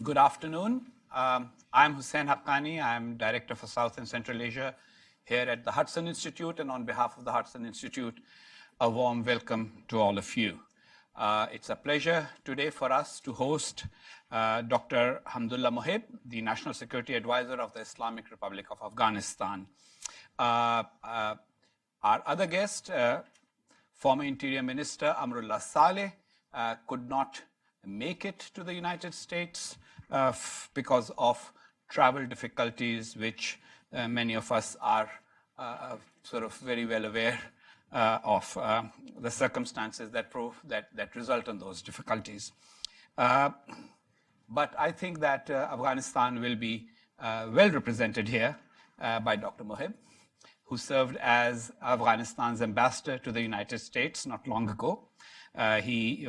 Good afternoon. I'm Husain Haqqani. I'm Director for South and Central Asia here at the Hudson Institute, and on behalf of the Hudson Institute, a warm welcome to all of you. It's a pleasure today for us to host Dr. Hamdullah Mohib, the National Security Advisor of the Islamic Republic of Afghanistan. Our other guest, former Interior Minister Amrullah Saleh, could not make it to the United States because of travel difficulties, which many of us are sort of very well aware of the circumstances that result in those difficulties. But I think that Afghanistan will be well represented here by Dr. Mohib, who served as Afghanistan's ambassador to the United States not long ago. He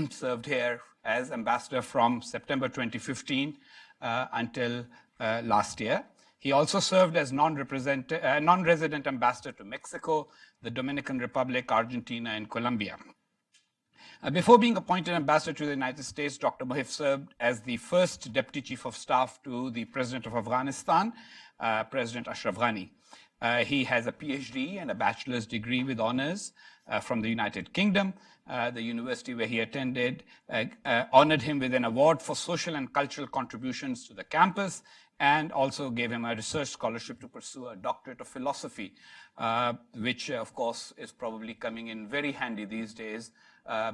served here as ambassador from September 2015 until last year. He also served as non-resident ambassador to Mexico, the Dominican Republic, Argentina, and Colombia. Before being appointed ambassador to the United States, Dr. Mohib served as the first Deputy Chief of Staff to the President of Afghanistan, President Ashraf Ghani. He has a PhD and a bachelor's degree with honors from the United Kingdom. The university where he attended honored him with an award for social and cultural contributions to the campus, and also gave him a research scholarship to pursue a doctorate of philosophy, which of course is probably coming in very handy these days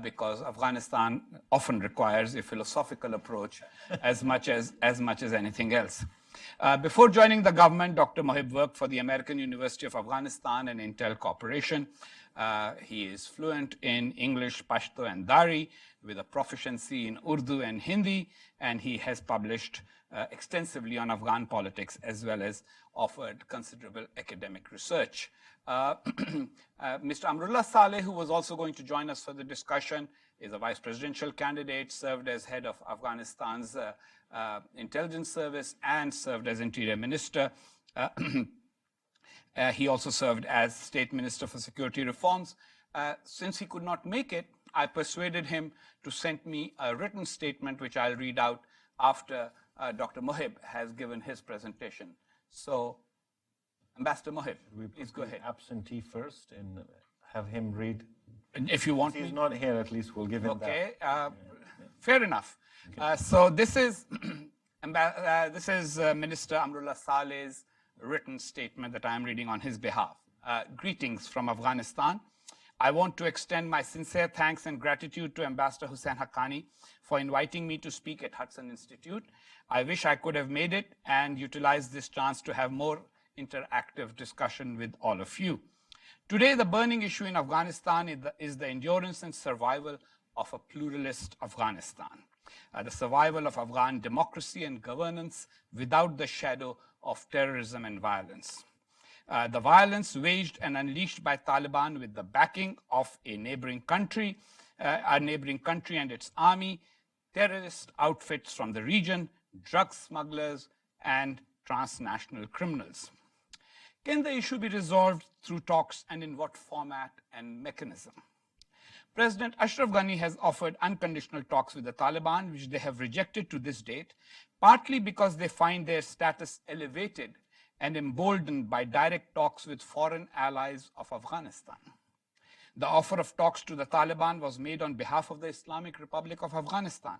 because Afghanistan often requires a philosophical approach as much as anything else. Before joining the government, Dr. Mohib worked for the American University of Afghanistan and Intel Corporation. He is fluent in English, Pashto, and Dari, with a proficiency in Urdu and Hindi, and he has published extensively on Afghan politics, as well as offered considerable academic research. Mr. Amrullah Saleh, who was also going to join us for the discussion, is a vice presidential candidate, served as head of Afghanistan's intelligence service, and served as interior minister. He also served as State Minister for Security Reforms. Since he could not make it, I persuaded him to send me a written statement, which I'll read out after Dr. Mohib has given his presentation. So, Ambassador Mohib, please go ahead. Absentee first and have him read. If you want, if he's not here, at least we'll give him that. Okay, fair enough. Okay. So this is Minister Amrullah Saleh's written statement that I am reading on his behalf. Greetings from Afghanistan. I want to extend my sincere thanks and gratitude to Ambassador Husain Haqqani for inviting me to speak at Hudson Institute. I wish I could have made it and utilized this chance to have more interactive discussion with all of you. Today, the burning issue in Afghanistan is the endurance and survival of a pluralist Afghanistan, the survival of Afghan democracy and governance without the shadow of terrorism and violence. The violence waged and unleashed by Taliban with the backing of a neighboring country and its army, terrorist outfits from the region, drug smugglers, and transnational criminals. Can the issue be resolved through talks, and in what format and mechanism? President Ashraf Ghani has offered unconditional talks with the Taliban, which they have rejected to this date, partly because they find their status elevated and emboldened by direct talks with foreign allies of Afghanistan. The offer of talks to the Taliban was made on behalf of the Islamic Republic of Afghanistan,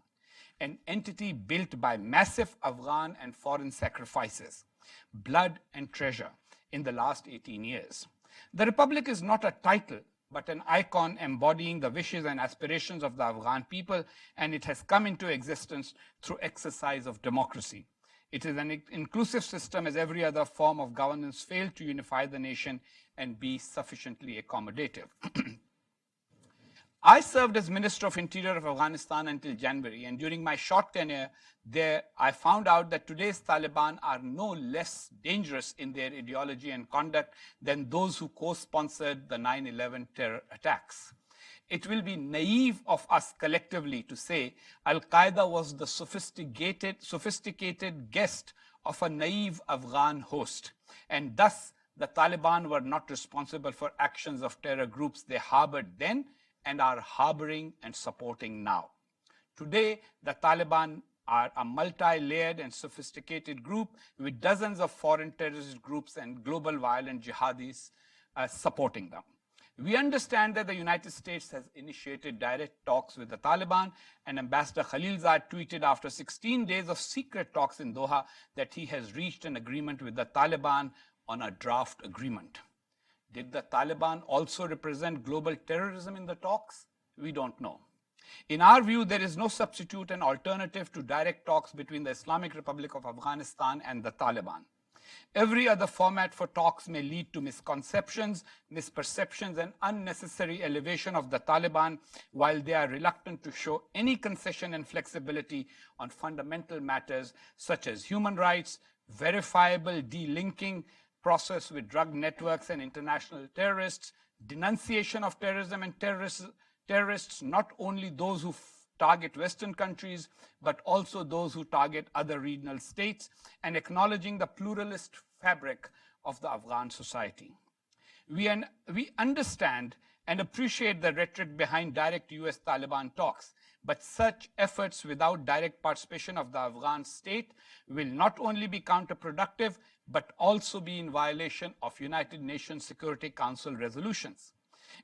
an entity built by massive Afghan and foreign sacrifices, blood and treasure in the last 18 years. The Republic is not a title, but an icon embodying the wishes and aspirations of the Afghan people, and it has come into existence through exercise of democracy. It is an inclusive system, as every other form of governance failed to unify the nation and be sufficiently accommodative. I served as Minister of Interior of Afghanistan until January, and during my short tenure there, I found out that today's Taliban are no less dangerous in their ideology and conduct than those who co-sponsored the 9/11 terror attacks. It will be naive of us collectively to say Al-Qaeda was the sophisticated guest of a naive Afghan host, and thus the Taliban were not responsible for actions of terror groups they harbored then and are harboring and supporting now. Today, the Taliban are a multi-layered and sophisticated group with dozens of foreign terrorist groups and global violent jihadis supporting them. We understand that the United States has initiated direct talks with the Taliban, and Ambassador Khalilzad tweeted after 16 days of secret talks in Doha that he has reached an agreement with the Taliban on a draft agreement. Did the Taliban also represent global terrorism in the talks? We don't know. In our view, there is no substitute and alternative to direct talks between the Islamic Republic of Afghanistan and the Taliban. Every other format for talks may lead to misconceptions, misperceptions, and unnecessary elevation of the Taliban, while they are reluctant to show any concession and flexibility on fundamental matters such as human rights, verifiable delinking process with drug networks and international terrorists, denunciation of terrorism and terrorists, not only those who target Western countries, but also those who target other regional states, and acknowledging the pluralist fabric of the Afghan society. We understand and appreciate the rhetoric behind direct US Taliban talks, but such efforts without direct participation of the Afghan state will not only be counterproductive, but also be in violation of United Nations Security Council resolutions.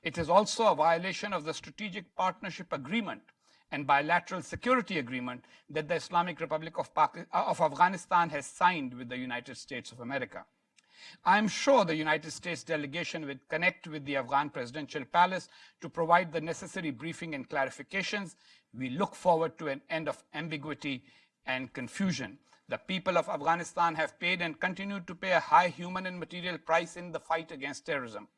It is also a violation of the Strategic Partnership Agreement and bilateral security agreement that the Islamic Republic of Afghanistan has signed with the United States of America. I am sure the United States delegation will connect with the Afghan presidential palace to provide the necessary briefing and clarifications. We look forward to an end of ambiguity and confusion. The people of Afghanistan have paid and continue to pay a high human and material price in the fight against terrorism.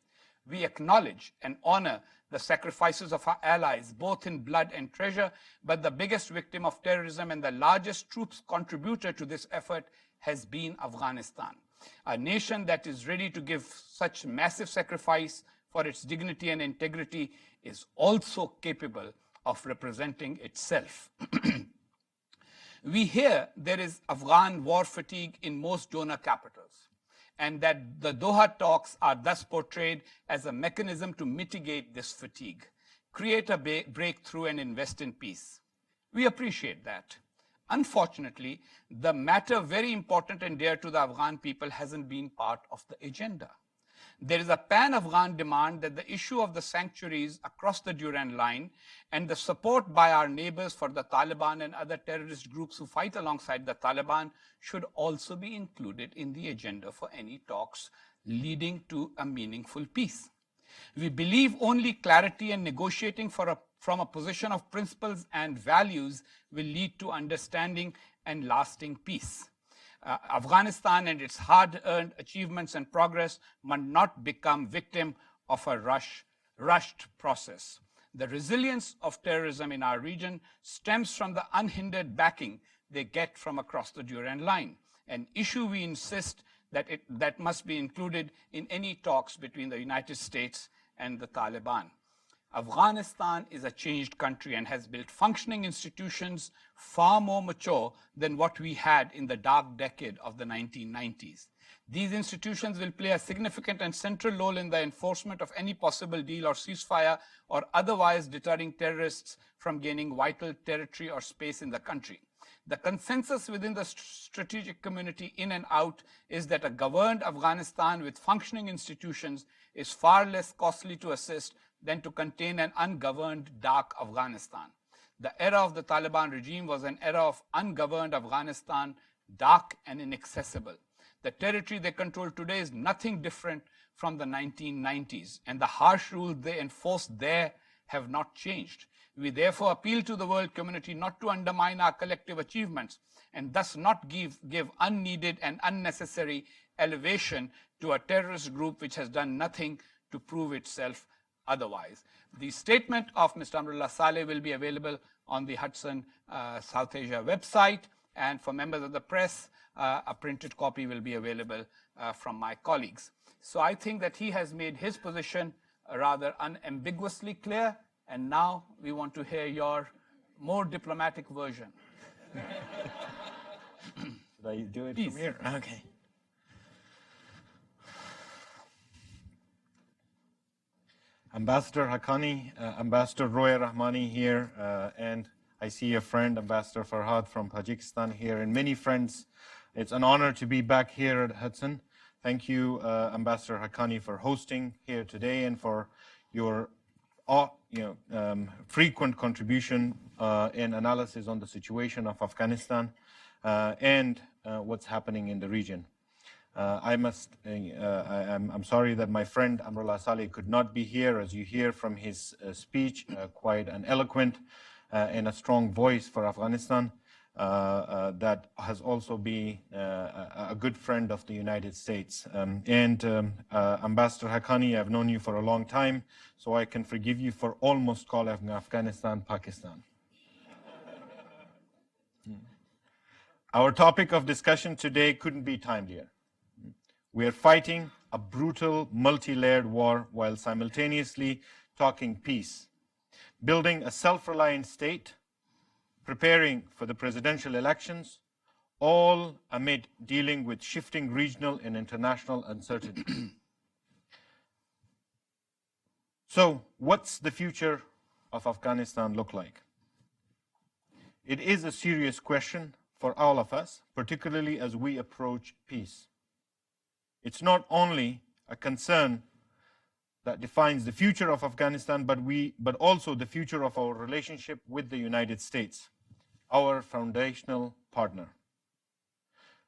We acknowledge and honor the sacrifices of our allies, both in blood and treasure, but the biggest victim of terrorism and the largest troops contributor to this effort has been Afghanistan. A nation that is ready to give such massive sacrifice for its dignity and integrity is also capable of representing itself. We hear there is Afghan war fatigue in most donor capitals, and that the Doha talks are thus portrayed as a mechanism to mitigate this fatigue, create a breakthrough, and invest in peace. We appreciate that. Unfortunately, the matter very important and dear to the Afghan people hasn't been part of the agenda. There is a pan-Afghan demand that the issue of the sanctuaries across the Durand Line and the support by our neighbors for the Taliban and other terrorist groups who fight alongside the Taliban should also be included in the agenda for any talks leading to a meaningful peace. We believe only clarity and negotiating from a position of principles and values will lead to understanding and lasting peace. Afghanistan and its hard-earned achievements and progress must not become victim of a rushed process. The resilience of terrorism in our region stems from the unhindered backing they get from across the Durand Line, an issue we insist that must be included in any talks between the United States and the Taliban. Afghanistan is a changed country and has built functioning institutions far more mature than what we had in the dark decade of the 1990s. These institutions will play a significant and central role in the enforcement of any possible deal or ceasefire, or otherwise deterring terrorists from gaining vital territory or space in the country. The consensus within the strategic community in and out is that a governed Afghanistan with functioning institutions is far less costly to assist than to contain an ungoverned, dark Afghanistan. The era of the Taliban regime was an era of ungoverned Afghanistan, dark and inaccessible. The territory they control today is nothing different from the 1990s, and the harsh rules they enforced there have not changed. We therefore appeal to the world community not to undermine our collective achievements and thus not give unneeded and unnecessary elevation to a terrorist group which has done nothing to prove itself otherwise. The statement of Mr. Amrullah Saleh will be available on the Hudson South Asia website, and for members of the press, a printed copy will be available from my colleagues. So I think that he has made his position rather unambiguously clear, and now we want to hear your more diplomatic version. Should I do it Please. from here? Okay. Ambassador Haqqani, Ambassador Roy Romani here, and I see a friend, Ambassador Farhad from Tajikistan here, and many friends. It's an honor to be back here at Hudson. Thank you, Ambassador Haqqani, for hosting here today and for your frequent contribution and analysis on the situation of Afghanistan and what's happening in the region. I'm sorry that my friend Abdullah Saleh could not be here. As you hear from his speech, quite an eloquent and a strong voice for Afghanistan that has also been a good friend of the United States. Ambassador Haqqani, I've known you for a long time, so I can forgive you for almost calling Afghanistan Pakistan. Our topic of discussion today couldn't be timelier. We are fighting a brutal, multi-layered war while simultaneously talking peace, building a self-reliant state, preparing for the presidential elections, all amid dealing with shifting regional and international uncertainty. So, what's the future of Afghanistan look like? It is a serious question for all of us, particularly as we approach peace. It's not only a concern that defines the future of Afghanistan, but also the future of our relationship with the United States, our foundational partner.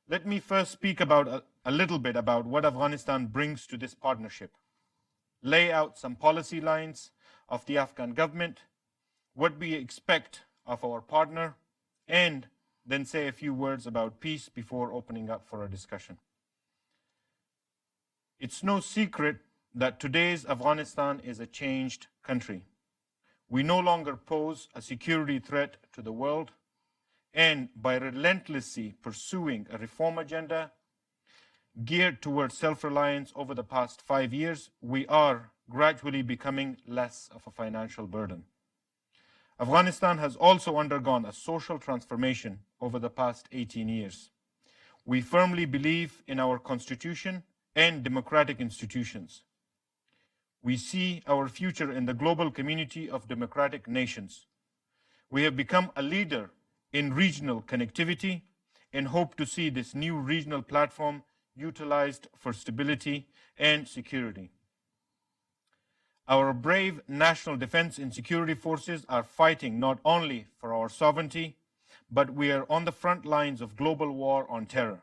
Let me first speak about a little bit about what Afghanistan brings to this partnership, lay out some policy lines of the Afghan government, what we expect of our partner, and then say a few words about peace before opening up for a discussion. It's no secret that today's Afghanistan is a changed country. We no longer pose a security threat to the world, and by relentlessly pursuing a reform agenda geared towards self-reliance over the past 5 years, we are gradually becoming less of a financial burden. Afghanistan has also undergone a social transformation over the past 18 years. We firmly believe in our constitution and democratic institutions. We see our future in the global community of democratic nations. We have become a leader in regional connectivity and hope to see this new regional platform utilized for stability and security. Our brave national defense and security forces are fighting not only for our sovereignty, but we are on the front lines of global war on terror,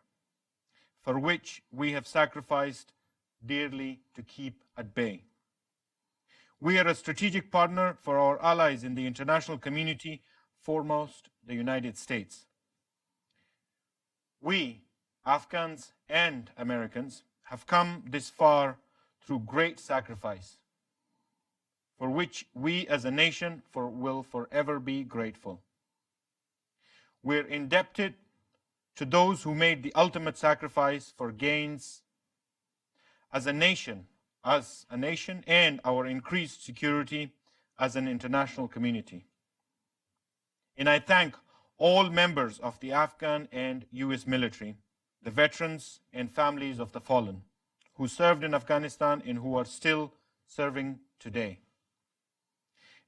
for which we have sacrificed dearly to keep at bay. We are a strategic partner for our allies in the international community, foremost the United States. We, Afghans and Americans, have come this far through great sacrifice, for which we as a nation will forever be grateful. We're indebted to those who made the ultimate sacrifice for gains as a nation and our increased security as an international community. And I thank all members of the Afghan and U.S. military, the veterans and families of the fallen, who served in Afghanistan and who are still serving today.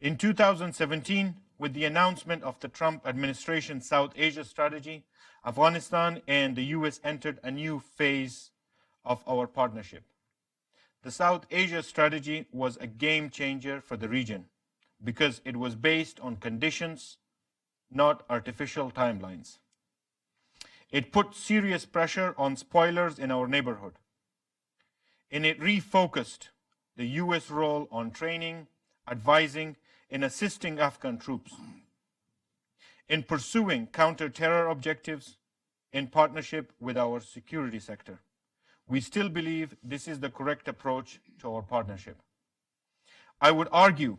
In 2017, with the announcement of the Trump administration's South Asia strategy, Afghanistan and the U.S. entered a new phase of our partnership. The South Asia strategy was a game changer for the region because it was based on conditions, not artificial timelines. It put serious pressure on spoilers in our neighborhood, and it refocused the U.S. role on training, advising, and assisting Afghan troops in pursuing counter-terror objectives in partnership with our security sector. We still believe this is the correct approach to our partnership. I would argue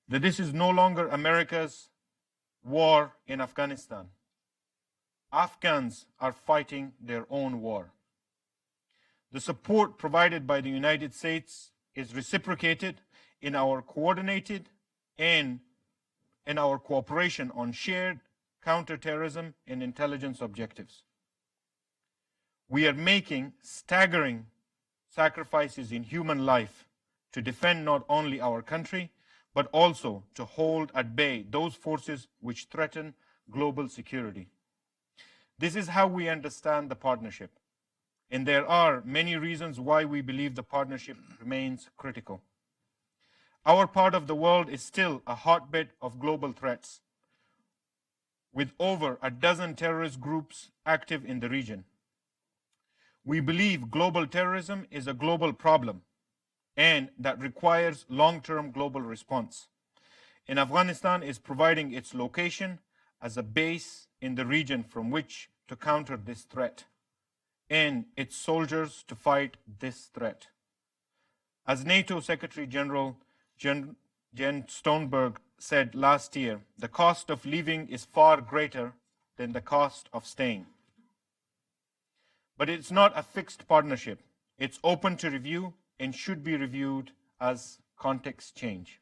that this is no longer America's war in Afghanistan. Afghans are fighting their own war. The support provided by the United States is reciprocated in our coordinated and in our cooperation on shared counterterrorism and intelligence objectives. We are making staggering sacrifices in human life to defend not only our country, but also to hold at bay those forces which threaten global security. This is how we understand the partnership, and there are many reasons why we believe the partnership remains critical. Our part of the world is still a hotbed of global threats, with over a dozen terrorist groups active in the region. We believe global terrorism is a global problem and that requires long-term global response. And Afghanistan is providing its location as a base in the region from which to counter this threat and its soldiers to fight this threat. As NATO Secretary General Jens Stoltenberg said last year, the cost of leaving is far greater than the cost of staying. But it's not a fixed partnership. It's open to review and should be reviewed as contexts change.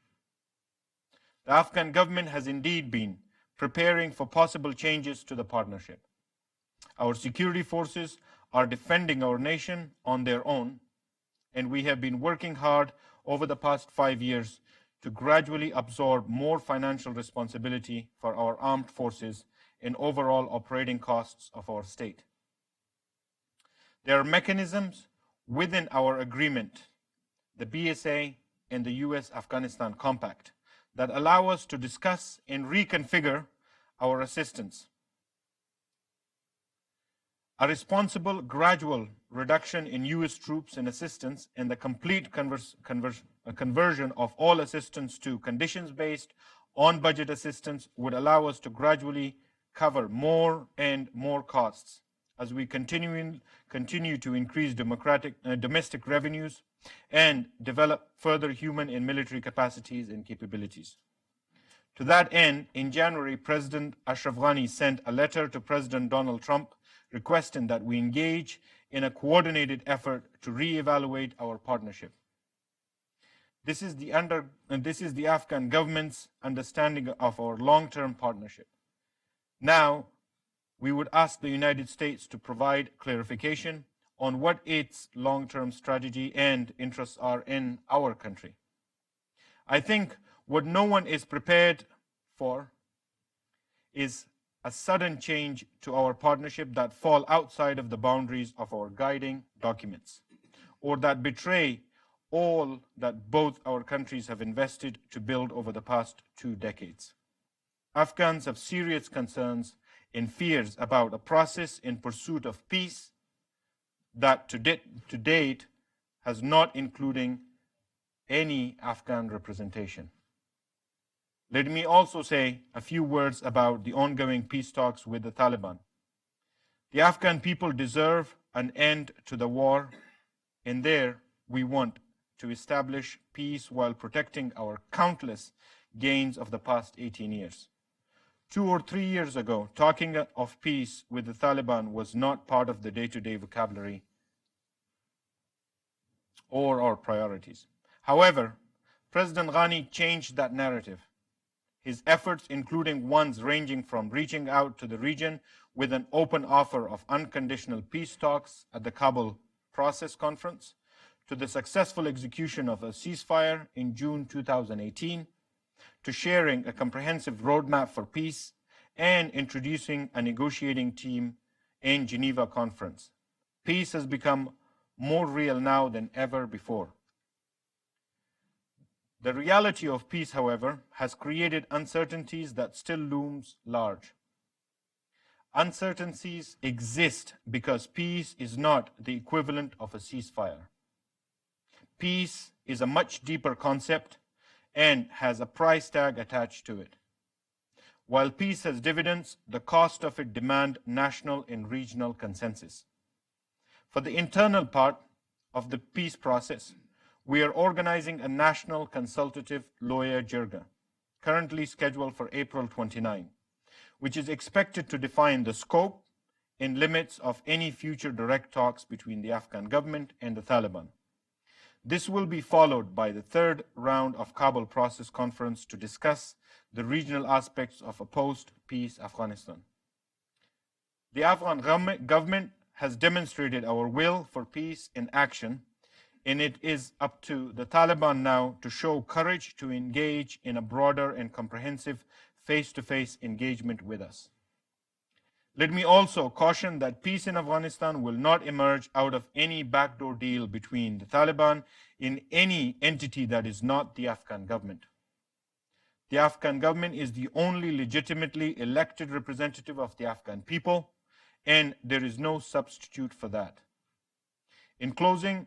The Afghan government has indeed been preparing for possible changes to the partnership. Our security forces are defending our nation on their own, and we have been working hard over the past 5 years to gradually absorb more financial responsibility for our armed forces and overall operating costs of our state. There are mechanisms within our agreement, the BSA and the U.S. Afghanistan Compact, that allow us to discuss and reconfigure our assistance. A responsible, gradual reduction in U.S. troops and assistance and the complete conversion of all assistance to conditions-based, on-budget assistance would allow us to gradually cover more and more costs as we continue to increase domestic revenues and develop further human and military capacities and capabilities. To that end, in January, President Ashraf Ghani sent a letter to President Donald Trump requesting that we engage in a coordinated effort to reevaluate our partnership. This is the Afghan government's understanding of our long-term partnership. Now, we would ask the United States to provide clarification on what its long-term strategy and interests are in our country. I think what no one is prepared for is a sudden change to our partnership that fall outside of the boundaries of our guiding documents, or that betray all that both our countries have invested to build over the past 2 decades. Afghans have serious concerns and fears about a process in pursuit of peace that to date has not included any Afghan representation. Let me also say a few words about the ongoing peace talks with the Taliban. The Afghan people deserve an end to the war, and there we want to establish peace while protecting our countless gains of the past 18 years. 2 or 3 years ago, talking of peace with the Taliban was not part of the day-to-day vocabulary or our priorities. However, President Ghani changed that narrative. His efforts, including ones ranging from reaching out to the region with an open offer of unconditional peace talks at the Kabul Process Conference, to the successful execution of a ceasefire in June 2018, to sharing a comprehensive roadmap for peace, and introducing a negotiating team in Geneva Conference. Peace has become more real now than ever before. The reality of peace, however, has created uncertainties that still looms large. Uncertainties exist because peace is not the equivalent of a ceasefire. Peace is a much deeper concept and has a price tag attached to it. While peace has dividends, the cost of it demands national and regional consensus. For the internal part of the peace process, we are organizing a national consultative lawyer jirga, currently scheduled for April 29, which is expected to define the scope and limits of any future direct talks between the Afghan government and the Taliban. This will be followed by the 3rd round of Kabul Process Conference to discuss the regional aspects of a post-peace Afghanistan. The Afghan government has demonstrated our will for peace in action and it is up to the Taliban now to show courage to engage in a broader and comprehensive face-to-face engagement with us. Let me also caution that peace in Afghanistan will not emerge out of any backdoor deal between the Taliban and any entity that is not the Afghan government. The Afghan government is the only legitimately elected representative of the Afghan people, and there is no substitute for that. In closing,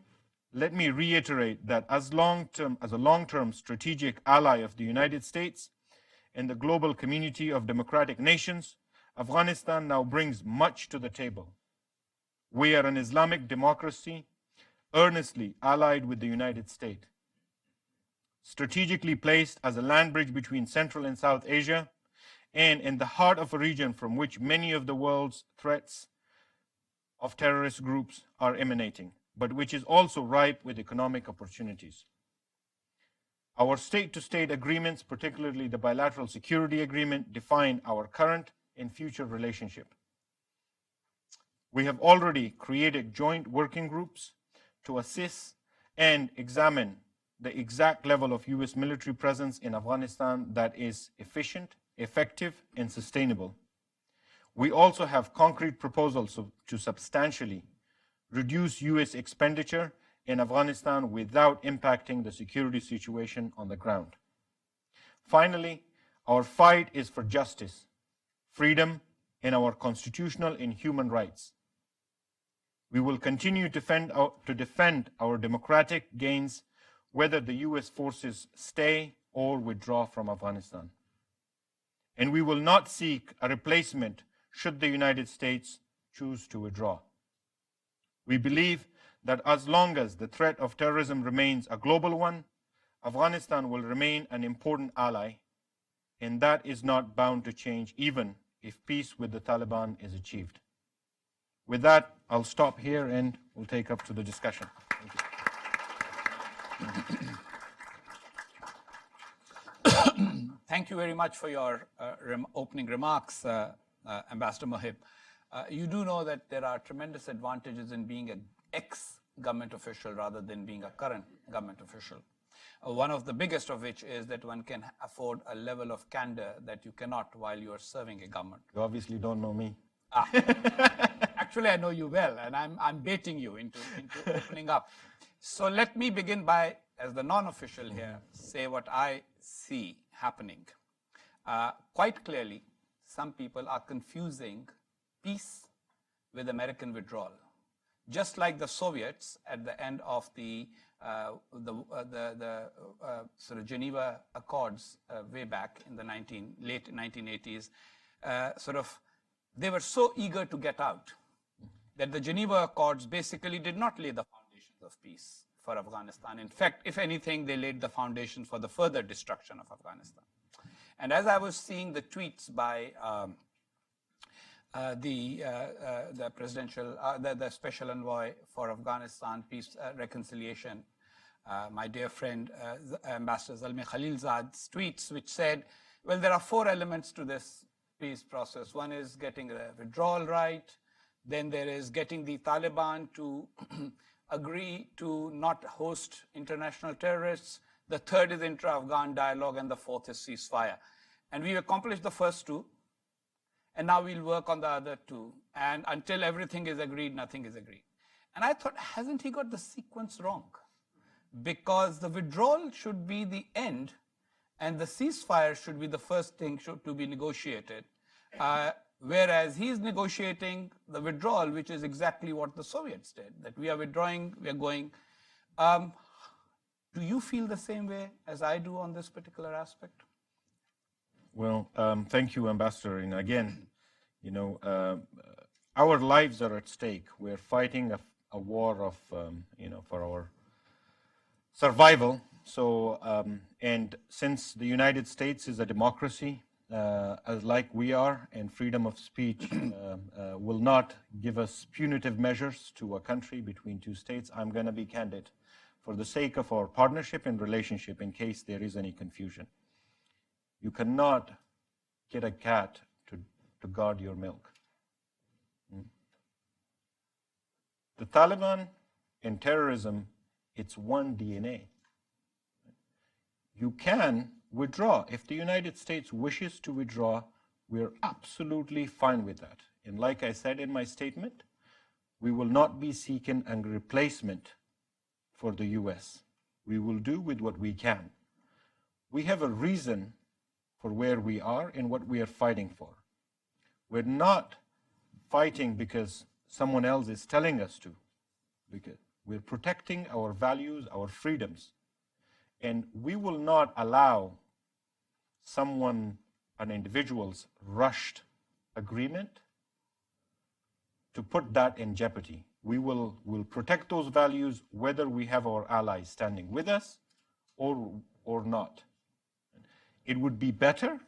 let me reiterate that as a long-term strategic ally of the United States and the global community of democratic nations, Afghanistan now brings much to the table. We are an Islamic democracy earnestly allied with the United States, strategically placed as a land bridge between Central and South Asia, and in the heart of a region from which many of the world's threats of terrorist groups are emanating, but which is also ripe with economic opportunities. Our state-to-state agreements, particularly the bilateral security agreement, define our current and future relationship. We have already created joint working groups to assess and examine the exact level of U.S. military presence in Afghanistan that is efficient, effective, and sustainable. We also have concrete proposals to substantially reduce U.S. expenditure in Afghanistan without impacting the security situation on the ground. Finally, our fight is for justice, freedom, and our constitutional and human rights. We will continue to defend our democratic gains, whether the U.S. forces stay or withdraw from Afghanistan. And we will not seek a replacement should the United States choose to withdraw. We believe that as long as the threat of terrorism remains a global one, Afghanistan will remain an important ally, and that is not bound to change even if peace with the Taliban is achieved. With that, I'll stop here and we'll take up to the discussion. Thank you. Thank you very much for your opening remarks, Ambassador Mohib. You do know that there are tremendous advantages in being an ex-government official rather than being a current government official. One of the biggest of which is that one can afford a level of candor that you cannot while you are serving a government. You obviously don't know me. Actually, I know you well, and I'm baiting you into opening up. So let me begin by, as the non-official here, say what I see happening. Quite clearly, some people are confusing peace with American withdrawal. Just like the Soviets at the end of the sort of Geneva Accords way back in the late 1980s, they were so eager to get out that the Geneva Accords basically did not lay the foundations of peace for Afghanistan. In fact, if anything, they laid the foundation for the further destruction of Afghanistan. And as I was seeing the tweets by the special envoy for Afghanistan peace reconciliation, my dear friend Ambassador Zalmay Khalilzad's tweets, which said, well, there are 4 elements to this peace process. One is getting the withdrawal right. Then there is getting the Taliban to agree to not host international terrorists. The third is intra-Afghan dialogue, and the fourth is ceasefire. And we've accomplished the first 2. And now we'll work on the other 2. And until everything is agreed, nothing is agreed. And I thought, hasn't he got the sequence wrong? Because the withdrawal should be the end, and the ceasefire should be the first thing to be negotiated. Whereas he's negotiating the withdrawal, which is exactly what the Soviets did, that we are withdrawing, we are going. Do you feel the same way as I do on this particular aspect? Well, thank you, Ambassador. And again, our lives are at stake. We're fighting a war of, for our survival. So, and since the United States is a democracy, like we are, and freedom of speech will not give us punitive measures to a country between 2 states, I'm going to be candid for the sake of our partnership and relationship in case there is any confusion. You cannot get a cat to guard your milk. The Taliban and terrorism It's one DNA. You can withdraw. If the United States wishes to withdraw, we're absolutely fine with that. And like I said in my statement, we will not be seeking a replacement for the US. We will do with what we can. We have a reason for where we are and what we are fighting for. We're not fighting because someone else is telling us to, because we're protecting our values, our freedoms. And we will not allow an individual's rushed agreement to put that in jeopardy. We'll protect those values whether we have our allies standing with us or not. It would be better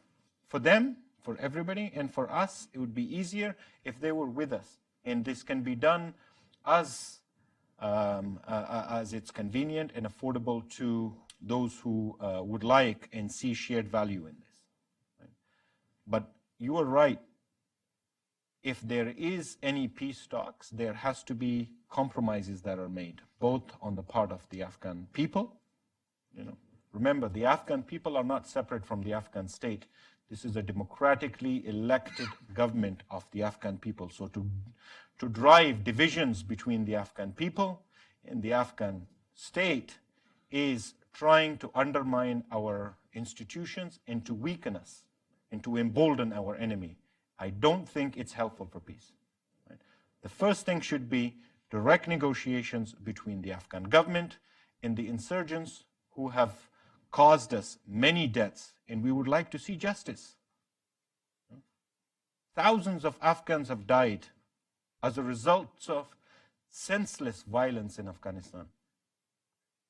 for them, for everybody, and for us, it would be easier if they were with us. And this can be done as it's convenient and affordable to those who would like and see shared value in this. Right? But you are right. If there is any peace talks, there has to be compromises that are made, both on the part of the Afghan people. Remember, the Afghan people are not separate from the Afghan state. This is a democratically elected government of the Afghan people. So to drive divisions between the Afghan people and the Afghan state is trying to undermine our institutions and to weaken us and to embolden our enemy. I don't think it's helpful for peace. Right? The first thing should be direct negotiations between the Afghan government and the insurgents who have caused us many deaths, and we would like to see justice. Thousands of Afghans have died as a result of senseless violence in Afghanistan.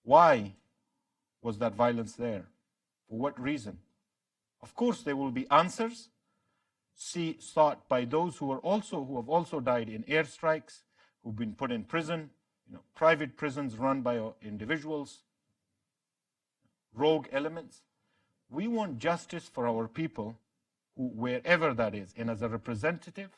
Why was that violence there? For what reason? Of course, there will be answers sought by those who have also died in airstrikes, who've been put in prison, private prisons run by individuals, rogue elements. We want justice for our people, wherever that is. And as a representative,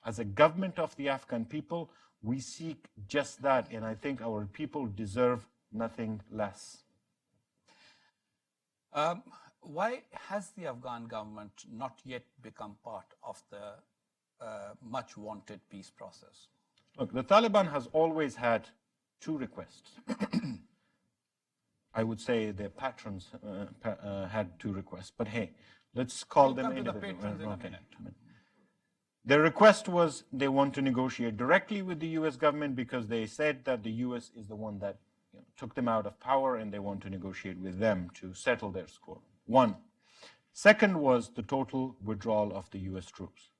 as a government of the Afghan people, we seek just that. And I think our people deserve nothing less. Why has the Afghan government not yet become part of the much wanted peace process? Look, the Taliban has always had two requests. I would say their patrons had two requests, but hey, let's call them individual. The patrons in a minute. Their request was they want to negotiate directly with the U.S. government because they said that the U.S. is the one that took them out of power, and they want to negotiate with them to settle their score. One. Second was the total withdrawal of the U.S. troops.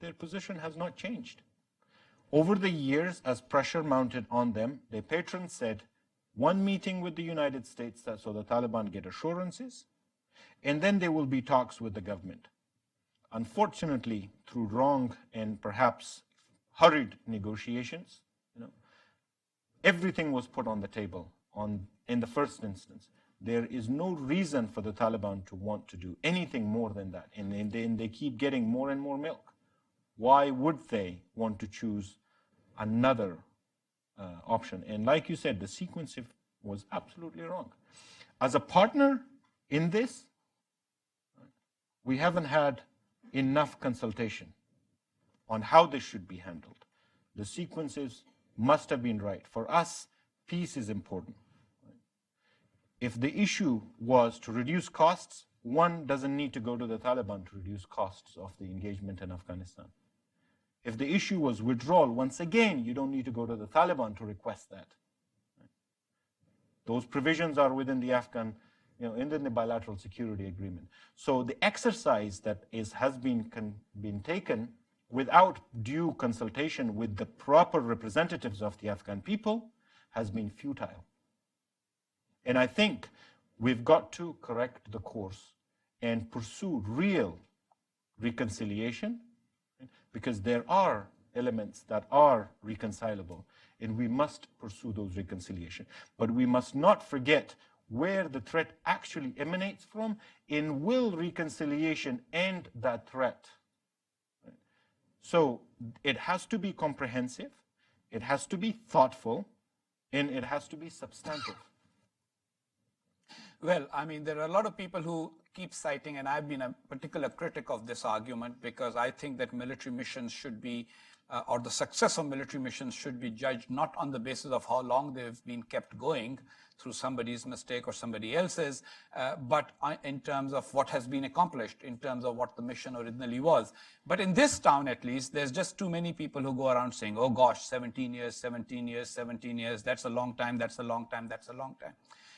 Their position has not changed. Over the years, as pressure mounted on them, their patrons said, one meeting with the United States so the Taliban get assurances, and then there will be talks with the government. Unfortunately, through wrong and perhaps hurried negotiations, everything was put on the table in the first instance. There is no reason for the Taliban to want to do anything more than that, and they keep getting more and more milk. Why would they want to choose another option? And like you said, the sequence was absolutely wrong. As a partner in this, we haven't had enough consultation on how this should be handled. The sequences must have been right. For us, peace is important. If the issue was to reduce costs, one doesn't need to go to the Taliban to reduce costs of the engagement in Afghanistan. If the issue was withdrawal, once again, you don't need to go to the Taliban to request that. Those provisions are within the Afghan, in the bilateral security agreement. So the exercise that has been taken without due consultation with the proper representatives of the Afghan people has been futile. And I think we've got to correct the course and pursue real reconciliation, because there are elements that are reconcilable, and we must pursue those reconciliation. But we must not forget where the threat actually emanates from, and will reconciliation end that threat? So it has to be comprehensive, it has to be thoughtful, and it has to be substantive. Well, I mean, there are a lot of people who keep citing, and I've been a particular critic of this argument because I think that military missions should be, or the success of military missions should be judged not on the basis of how long they've been kept going through somebody's mistake or somebody else's, but in terms of what has been accomplished, in terms of what the mission originally was. But in this town, at least, there's just too many people who go around saying, oh gosh, 17 years, 17 years, 17 years, that's a long time, that's a long time, that's a long time.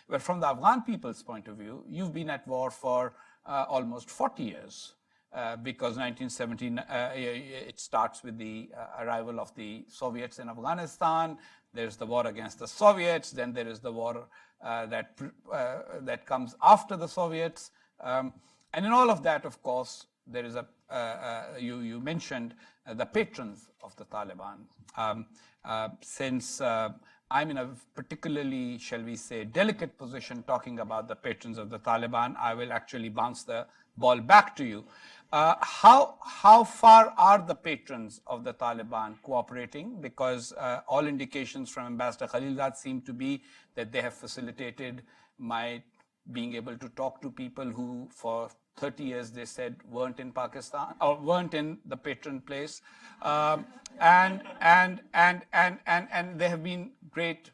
Well, from the Afghan people's point of view, you've been at war for almost 40 years. Because 1917, it starts with the arrival of the Soviets in Afghanistan. There's the war against the Soviets. Then there is the war that comes after the Soviets. And in all of that, of course, there is you mentioned the patrons of the Taliban. Since I'm in a particularly, shall we say, delicate position talking about the patrons of the Taliban, I will actually bounce the ball back to you. How far are the patrons of the Taliban cooperating? Because all indications from Ambassador Khalilzad seem to be that they have facilitated my being able to talk to people who for 30 years they said weren't in Pakistan or weren't in the patron place, and they have been great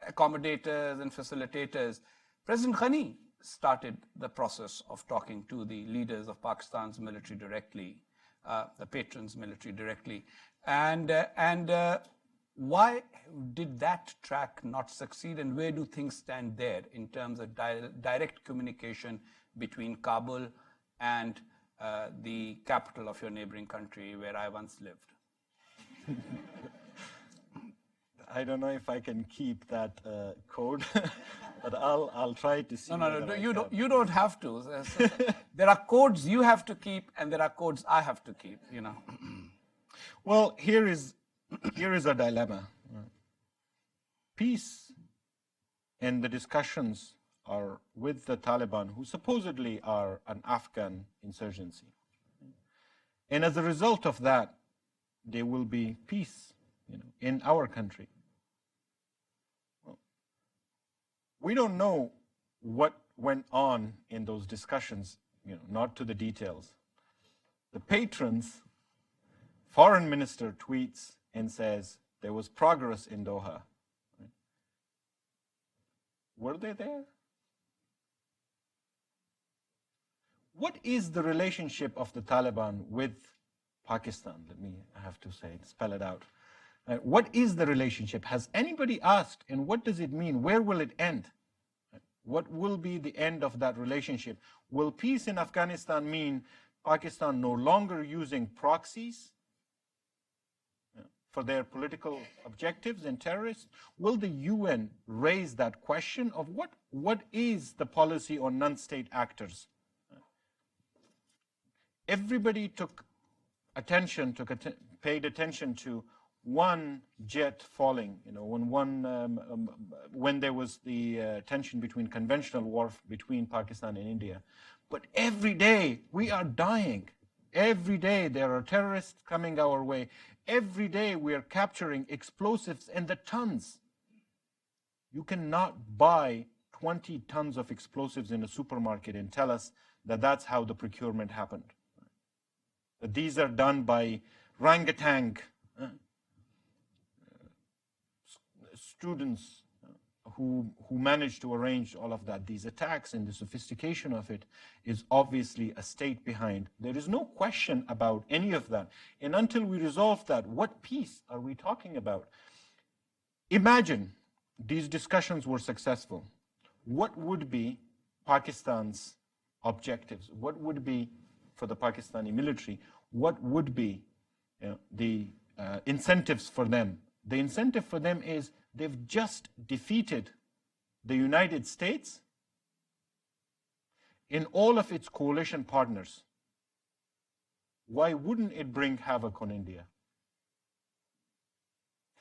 accommodators and facilitators. President Ghani started the process of talking to the leaders of Pakistan's military directly, the patrons military directly. And why did that track not succeed, and where do things stand there in terms of direct communication between Kabul and the capital of your neighboring country where I once lived? I don't know if I can keep that code, but I'll try to see. No, you don't have to. There are codes you have to keep, and there are codes I have to keep. You know. Well, here is a dilemma. Peace and the discussions are with the Taliban, who supposedly are an Afghan insurgency, and as a result of that, there will be peace, in our country. We don't know what went on in those discussions, not to the details. The patrons, foreign minister tweets and says there was progress in Doha. Right? Were they there? What is the relationship of the Taliban with Pakistan? I have to say, spell it out. What is the relationship? Has anybody asked, and what does it mean? Where will it end? What will be the end of that relationship? Will peace in Afghanistan mean Pakistan no longer using proxies for their political objectives and terrorists? Will the UN raise that question of what is the policy on non-state actors? Everybody paid attention to one jet falling, when there was the tension between conventional war between Pakistan and India. But every day we are dying. Every day there are terrorists coming our way. Every day we are capturing explosives in the tons. You cannot buy 20 tons of explosives in a supermarket and tell us that that's how the procurement happened. That these are done by orangutan students who managed to arrange all of that. These attacks and the sophistication of it is obviously a state behind. There is no question about any of that. And until we resolve that, what peace are we talking about? Imagine these discussions were successful. What would be Pakistan's objectives? What would be, for the Pakistani military, what would be the incentives for them? The incentive for them is they've just defeated the United States in all of its coalition partners. Why wouldn't it bring havoc on India?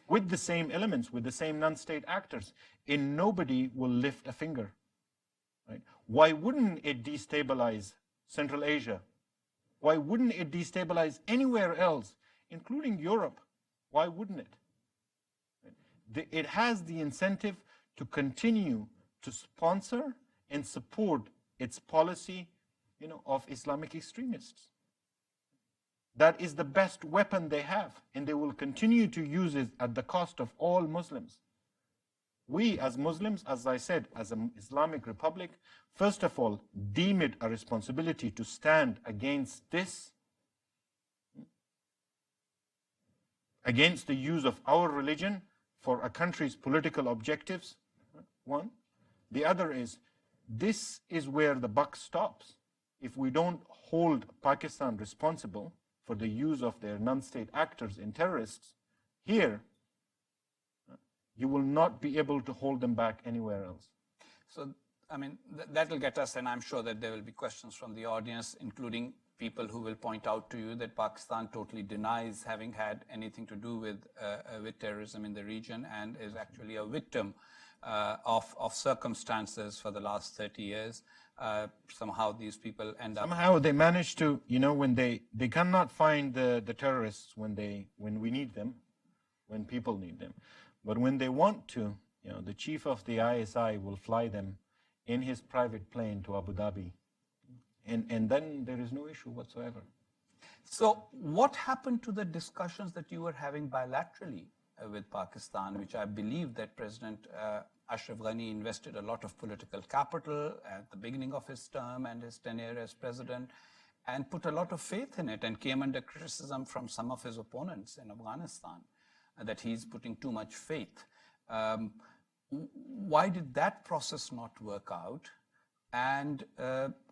With the same elements, with the same non-state actors, and nobody will lift a finger. Right? Why wouldn't it destabilize Central Asia? Why wouldn't it destabilize anywhere else, including Europe? Why wouldn't it? it has the incentive to continue to sponsor and support its policy, of Islamic extremists. That is the best weapon they have, and they will continue to use it at the cost of all Muslims. We as Muslims, as I said, as an Islamic Republic, first of all, deem it a responsibility to stand against this, against the use of our religion for a country's political objectives, one. The other is, this is where the buck stops. If we don't hold Pakistan responsible for the use of their non-state actors and terrorists here, you will not be able to hold them back anywhere else. So, I mean, that will get us, and I'm sure that there will be questions from the audience, including people who will point out to you that Pakistan totally denies having had anything to do with terrorism in the region and is actually a victim of circumstances for the last 30 years. Somehow these people end up... Somehow they manage to, when they cannot find the terrorists when we need them, when people need them. But when they want to, the chief of the ISI will fly them in his private plane to Abu Dhabi. And then there is no issue whatsoever. So what happened to the discussions that you were having bilaterally with Pakistan, which I believe that President Ashraf Ghani invested a lot of political capital at the beginning of his term and his tenure as president, and put a lot of faith in it, and came under criticism from some of his opponents in Afghanistan that he's putting too much faith. Why did that process not work out? And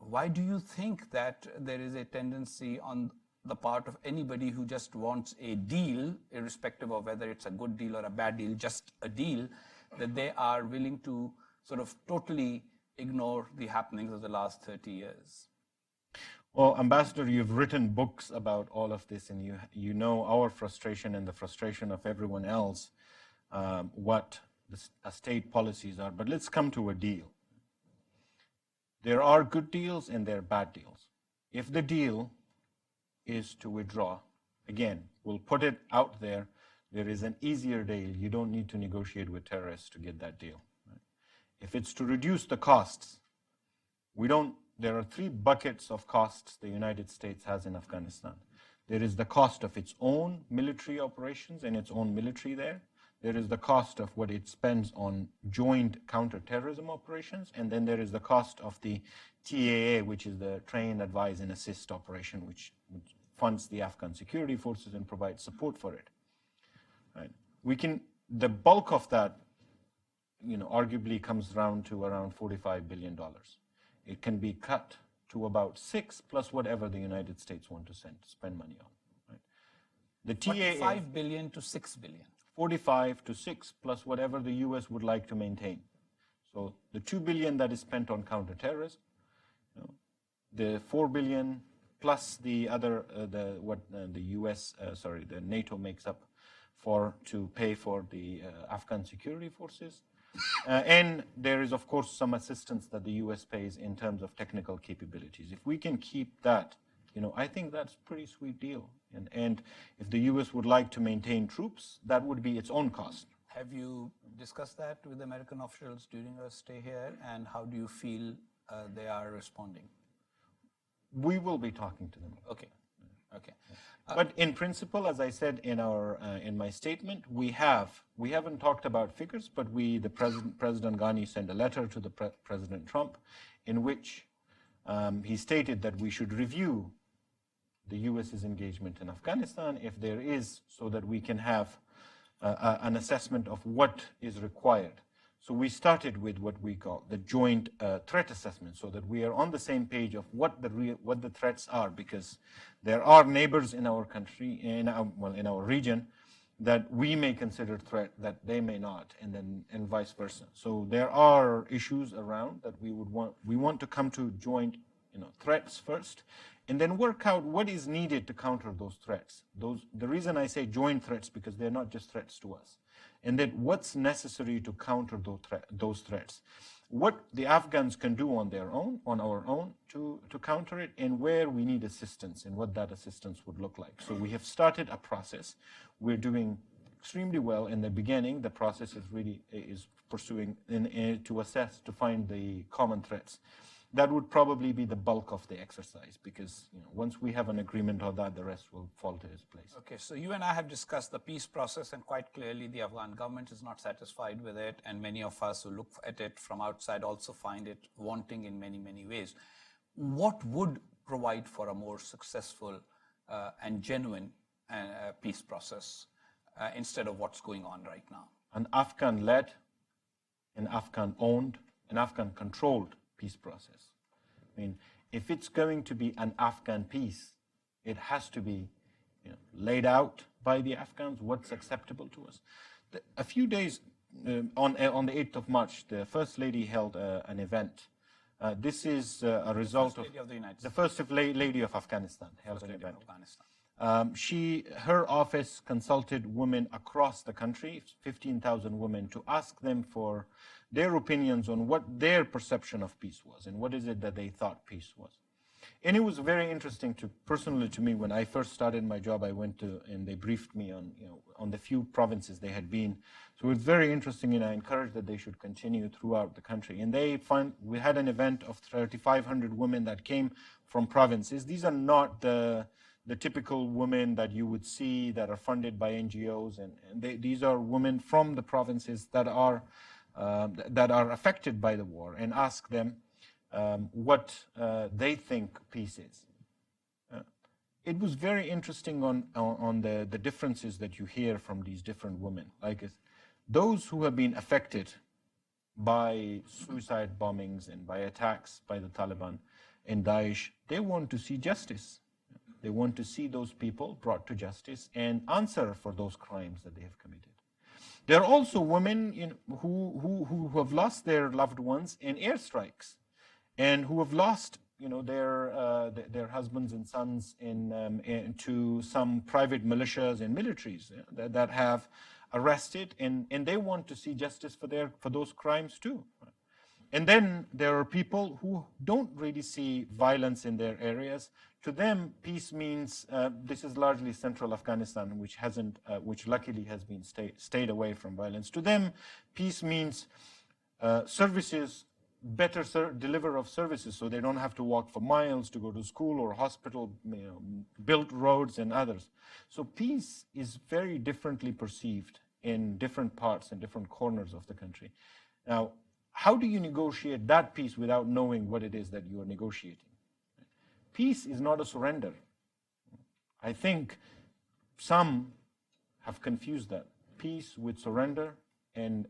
why do you think that there is a tendency on the part of anybody who just wants a deal, irrespective of whether it's a good deal or a bad deal, just a deal, that they are willing to sort of totally ignore the happenings of the last 30 years? Well, Ambassador, you've written books about all of this, and you know our frustration and the frustration of everyone else, what the state policies are. But let's come to a deal. There are good deals and there are bad deals. If the deal is to withdraw, again, we'll put it out there, there is an easier deal. You don't need to negotiate with terrorists to get that deal. Right? If it's to reduce the costs, there are three buckets of costs the United States has in Afghanistan. There is the cost of its own military operations and its own military there. There is the cost of what it spends on joint counterterrorism operations, and then there is the cost of the TAA, which is the Train, Advise, and Assist operation, which funds the Afghan security forces and provides support for it. Right? The bulk of that, arguably comes around to around $45 billion. It can be cut to about 6 plus whatever the United States want to spend money on. Right? The TAA, 5 billion to 6 billion. 45 to 6 plus whatever the US would like to maintain. So the 2 billion that is spent on counterterrorism, the 4 billion plus the other, the NATO makes up to pay for the Afghan security forces. And there is, of course, some assistance that the US pays in terms of technical capabilities. If we can keep that, I think that's a pretty sweet deal. And if the US would like to maintain troops, that would be its own cost. Have you discussed that with American officials during your stay here, and how do you feel they are responding? We will be talking to them. Okay. But in principle, as I said in my statement, we haven't talked about figures, but President Ghani sent a letter to President Trump in which he stated that we should review the US's engagement in Afghanistan if there is, so that we can have an assessment of what is required. So we started with what we call the joint threat assessment, so that we are on the same page of what the threats are, because there are neighbors in our country, in our region, that we may consider threat that they may not, and vice versa. So there are issues around that we want to come to joint threats first, and then work out what is needed to counter those threats. The reason I say joint threats, because they're not just threats to us, and then what's necessary to counter those threats. What the Afghans can do on our own to counter it, and where we need assistance and what that assistance would look like. So we have started a process. We're doing extremely well in the beginning. The process is pursuing to assess, to find the common threats. That would probably be the bulk of the exercise, because once we have an agreement on that, the rest will fall to its place. Okay, so you and I have discussed the peace process, and quite clearly the Afghan government is not satisfied with it, and many of us who look at it from outside also find it wanting in many, many ways. What would provide for a more successful and genuine peace process instead of what's going on right now? An Afghan-led, an Afghan-owned, an Afghan-controlled peace process. I mean, if it's going to be an Afghan peace, it has to be laid out by the Afghans what's acceptable to us. A few days on the 8th of March, the First Lady held an event. This is a result of the First Lady of Afghanistan held an event. Her office consulted women across the country, 15,000 women, to ask them for their opinions on what their perception of peace was and what is it that they thought peace was. And it was very interesting personally to me. When I first started my job, I went to, and they briefed me on the few provinces they had been. So it was very interesting, and I encouraged that they should continue throughout the country. And we had an event of 3,500 women that came from provinces. These are not the typical women that you would see that are funded by NGOs, and these are women from the provinces that are affected by the war, and ask them what they think peace is. It was very interesting on the differences that you hear from these different women. Like those who have been affected by suicide bombings and by attacks by the Taliban and Daesh, they want to see justice. They want to see those people brought to justice and answer for those crimes that they have committed. There are also women who have lost their loved ones in airstrikes, and who have lost their husbands and sons to some private militias and militaries that have arrested, and they want to see justice for those crimes too. And then there are people who don't really see violence in their areas. To them, peace means, this is largely central Afghanistan, which luckily has been stayed away from violence. To them, peace means services, better deliver of services, so they don't have to walk for miles to go to school or hospital, built roads and others. So peace is very differently perceived in different parts and different corners of the country. Now, how do you negotiate that peace without knowing what it is that you are negotiating? Peace is not a surrender. I think some have confused that. Peace with surrender, and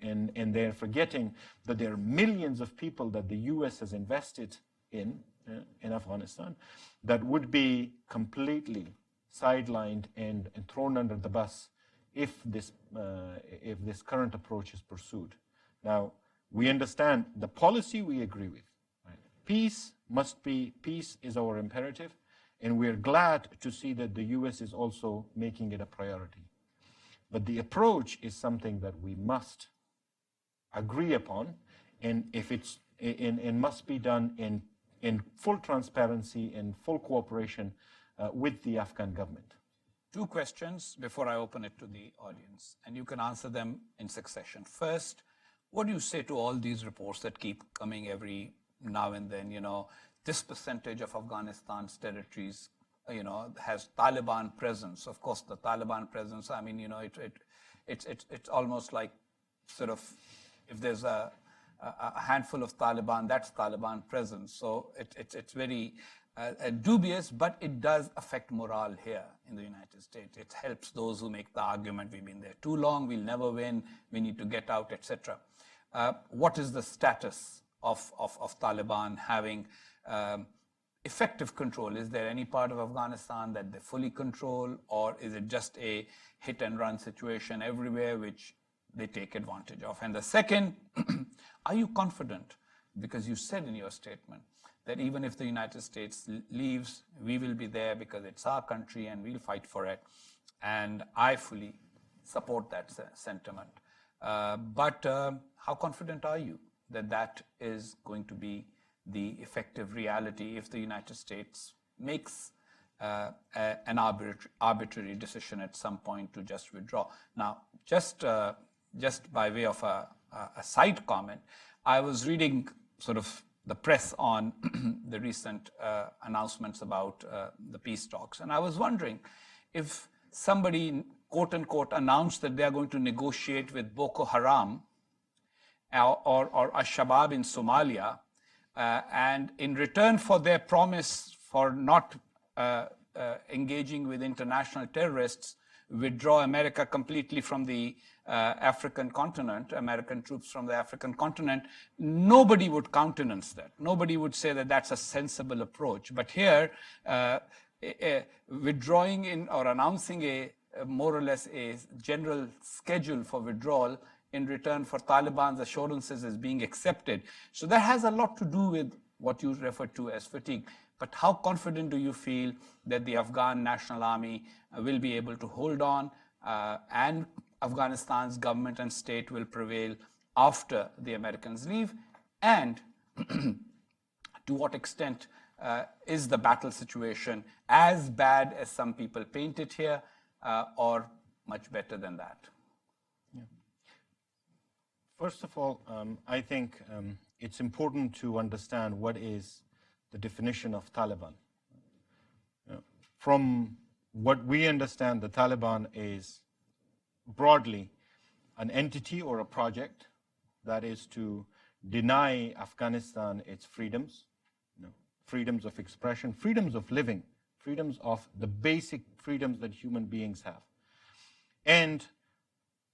they're forgetting that there are millions of people that the U.S. has invested in Afghanistan that would be completely sidelined and thrown under the bus if this current approach is pursued. Now, we understand the policy we agree with. Right? Peace is our imperative, and we're glad to see that the U.S. is also making it a priority. But the approach is something that we must agree upon, and must be done in full transparency and full cooperation with the Afghan government. 2 questions before I open it to the audience, and you can answer them in succession. First, what do you say to all these reports that keep coming every now and then? This percentage of Afghanistan's territories, has Taliban presence. Of course, the Taliban presence, I mean, it's almost like sort of, if there's a handful of Taliban, that's Taliban presence. So it's very dubious, but it does affect morale here in the United States. It helps those who make the argument, we've been there too long, we'll never win, we need to get out, etc. What is the status of Taliban having effective control? Is there any part of Afghanistan that they fully control, or is it just a hit and run situation everywhere which they take advantage of? And the second, are you confident, because you said in your statement that even if the United States leaves, we will be there because it's our country and we'll fight for it. And I fully support that sentiment. But how confident are you that that is going to be the effective reality if the United States makes an arbitrary decision at some point to just withdraw? Now, just by way of a side comment, I was reading sort of the press on the recent announcements about the peace talks, and I was wondering if somebody, quote unquote, announced that they are going to negotiate with Boko Haram or Al-Shabaab in Somalia, and in return for their promise for not engaging with international terrorists, withdraw America completely from the African continent, American troops from the African continent, nobody would countenance that. Nobody would say that that's a sensible approach. But here, withdrawing in or announcing a more or less a general schedule for withdrawal in return for Taliban's assurances is being accepted. So that has a lot to do with what you referred to as fatigue. But how confident do you feel that the Afghan National Army will be able to hold on and Afghanistan's government and state will prevail after the Americans leave? And to what extent is the battle situation as bad as some people paint it here, or much better than that? Yeah. First of all, I think it's important to understand what is the definition of Taliban. From what we understand, the Taliban is broadly an entity or a project that is to deny Afghanistan its freedoms, freedoms of expression, freedoms of living, freedoms of the basic freedoms that human beings have, and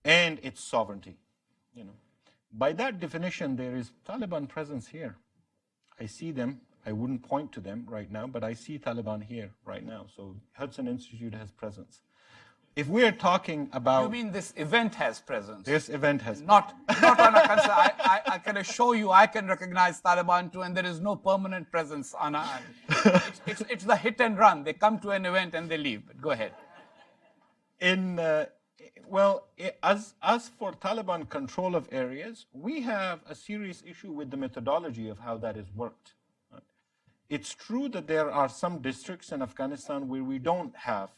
its sovereignty. By that definition, there is Taliban presence here. I see them. I wouldn't point to them right now, but I see Taliban here right now. So Hudson Institute has presence. If we are talking about... You mean this event has presence? This event has not on a concern. I can assure you I can recognize Taliban too, and there is no permanent presence on a... It's the hit and run. They come to an event and they leave. But go ahead. As for Taliban control of areas, we have a serious issue with the methodology of how that is worked. It's true that there are some districts in Afghanistan where we don't have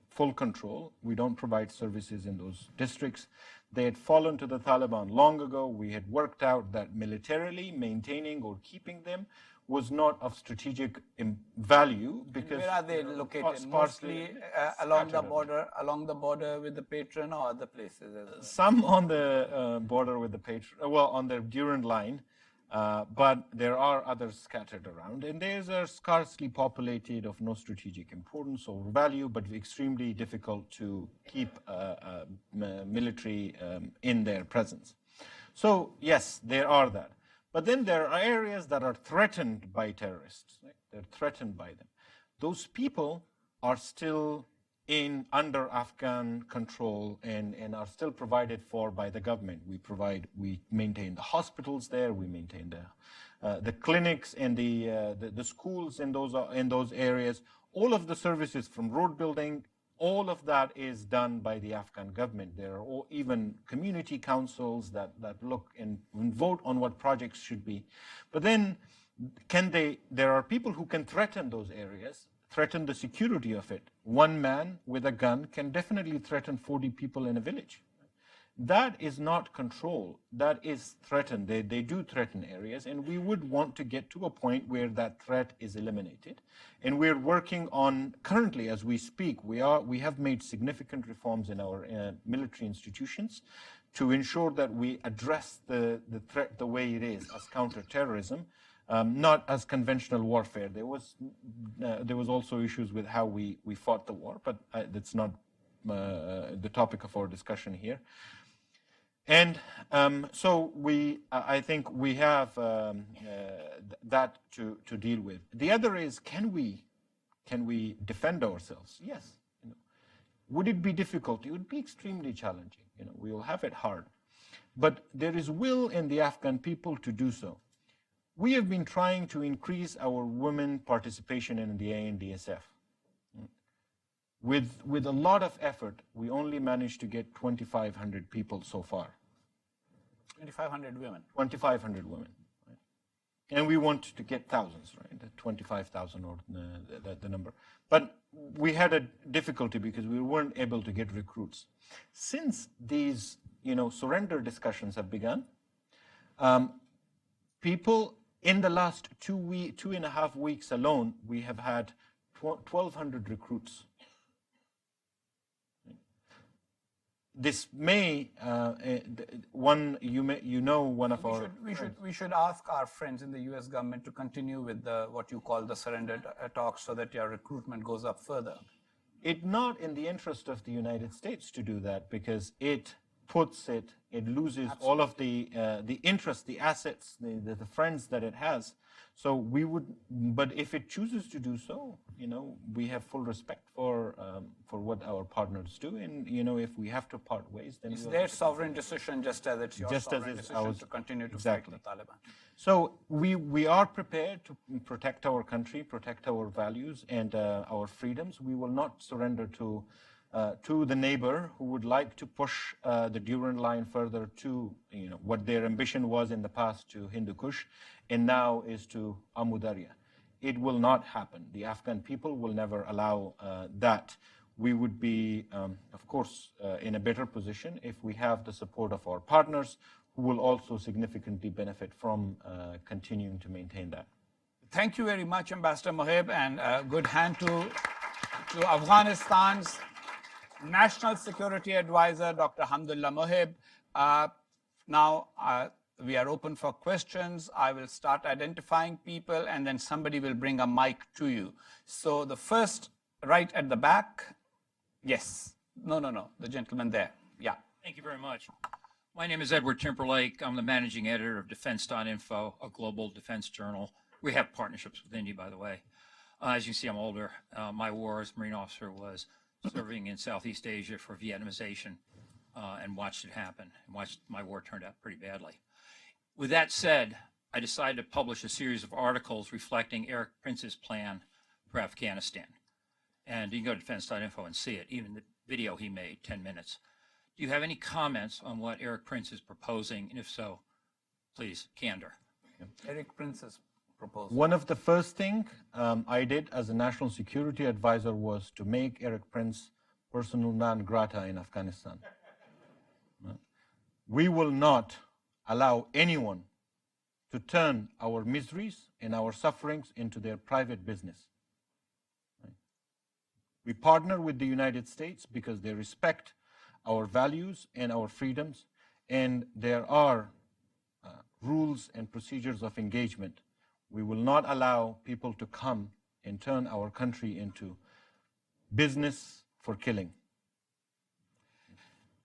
full control. We don't provide services in those districts. They had fallen to the Taliban long ago. We had worked out that militarily maintaining or keeping them was not of strategic value because... And where are they located? Mostly along the border with the Patron or other places? Some on the border with the Patron, on the Durand line. But there are others scattered around, and these are scarcely populated, of no strategic importance or value, but extremely difficult to keep military in their presence. So yes, there are that. But then there are areas that are threatened by terrorists. Right? They're threatened by them. Those people are still under Afghan control and are still provided for by the government. We maintain the hospitals there, we maintain the clinics and the schools in those areas. All of the services from road building, all of that is done by the Afghan government. There are even community councils that look and vote on what projects should be. But then there are people who can threaten those areas, threaten the security of it. One man with a gun can definitely threaten 40 people in a village. That is not control. That is threaten. They do threaten areas, and we would want to get to a point where that threat is eliminated. And we're working on, currently as we speak, we have made significant reforms in our military institutions to ensure that we address the threat the way it is, as counterterrorism, not as conventional warfare. There was also issues with how we fought the war, but that's not the topic of our discussion here. And so I think we have that to deal with. The other is, can we defend ourselves? Yes. Would it be difficult? It would be extremely challenging. We will have it hard. But there is will in the Afghan people to do so. We have been trying to increase our women participation in the ANSF. With a lot of effort, we only managed to get 2,500 people so far. 2,500 women. 2,500 women. Right? And we want to get thousands, right? 25,000 or the number. But we had a difficulty because we weren't able to get recruits. Since these, surrender discussions have begun, people in the last 2.5 weeks alone, we have had 1,200 recruits. This may one of our we should ask our friends in the U.S. government to continue with what you call the surrender talks, so that your recruitment goes up further. It's not in the interest of the United States to do that, because it loses all of the interest, the assets, the friends that it has. So but if it chooses to do so, we have full respect for what our partners do, and if we have to part ways, then it's their sovereign decision, just as it's your sovereign decision to continue to fight the Taliban. So we are prepared to protect our country, protect our values and our freedoms. We will not surrender to the neighbor who would like to push the Durand line further to what their ambition was in the past to Hindu Kush, and now is to Amu Darya. It will not happen. The Afghan people will never allow that. We would be, of course, in a better position if we have the support of our partners, who will also significantly benefit from continuing to maintain that. Thank you very much, Ambassador Mohib, and good hand to Afghanistan's National Security Advisor, Dr. Hamdullah Mohib. Now, we are open for questions. I will start identifying people, and then somebody will bring a mic to you. So the first, right at the back. Yes. No. The gentleman there. Yeah. Thank you very much. My name is Edward Timberlake. I'm the managing editor of Defense.info, a global defense journal. We have partnerships with India, by the way. As you see, I'm older. My war as Marine officer was serving in Southeast Asia for Vietnamization, and watched it happen, and watched my war turned out pretty badly. With that said, I decided to publish a series of articles reflecting Eric Prince's plan for Afghanistan. And you can go to defense.info and see it, even the video he made, 10 minutes. Do you have any comments on what Eric Prince is proposing? And if so, please, candor. Eric Prince's proposal. One of the first things I did as a national security advisor was to make Eric Prince persona non grata in Afghanistan. We will not allow anyone to turn our miseries and our sufferings into their private business. We partner with the United States because they respect our values and our freedoms, and there are rules and procedures of engagement. We will not allow people to come and turn our country into business for killing.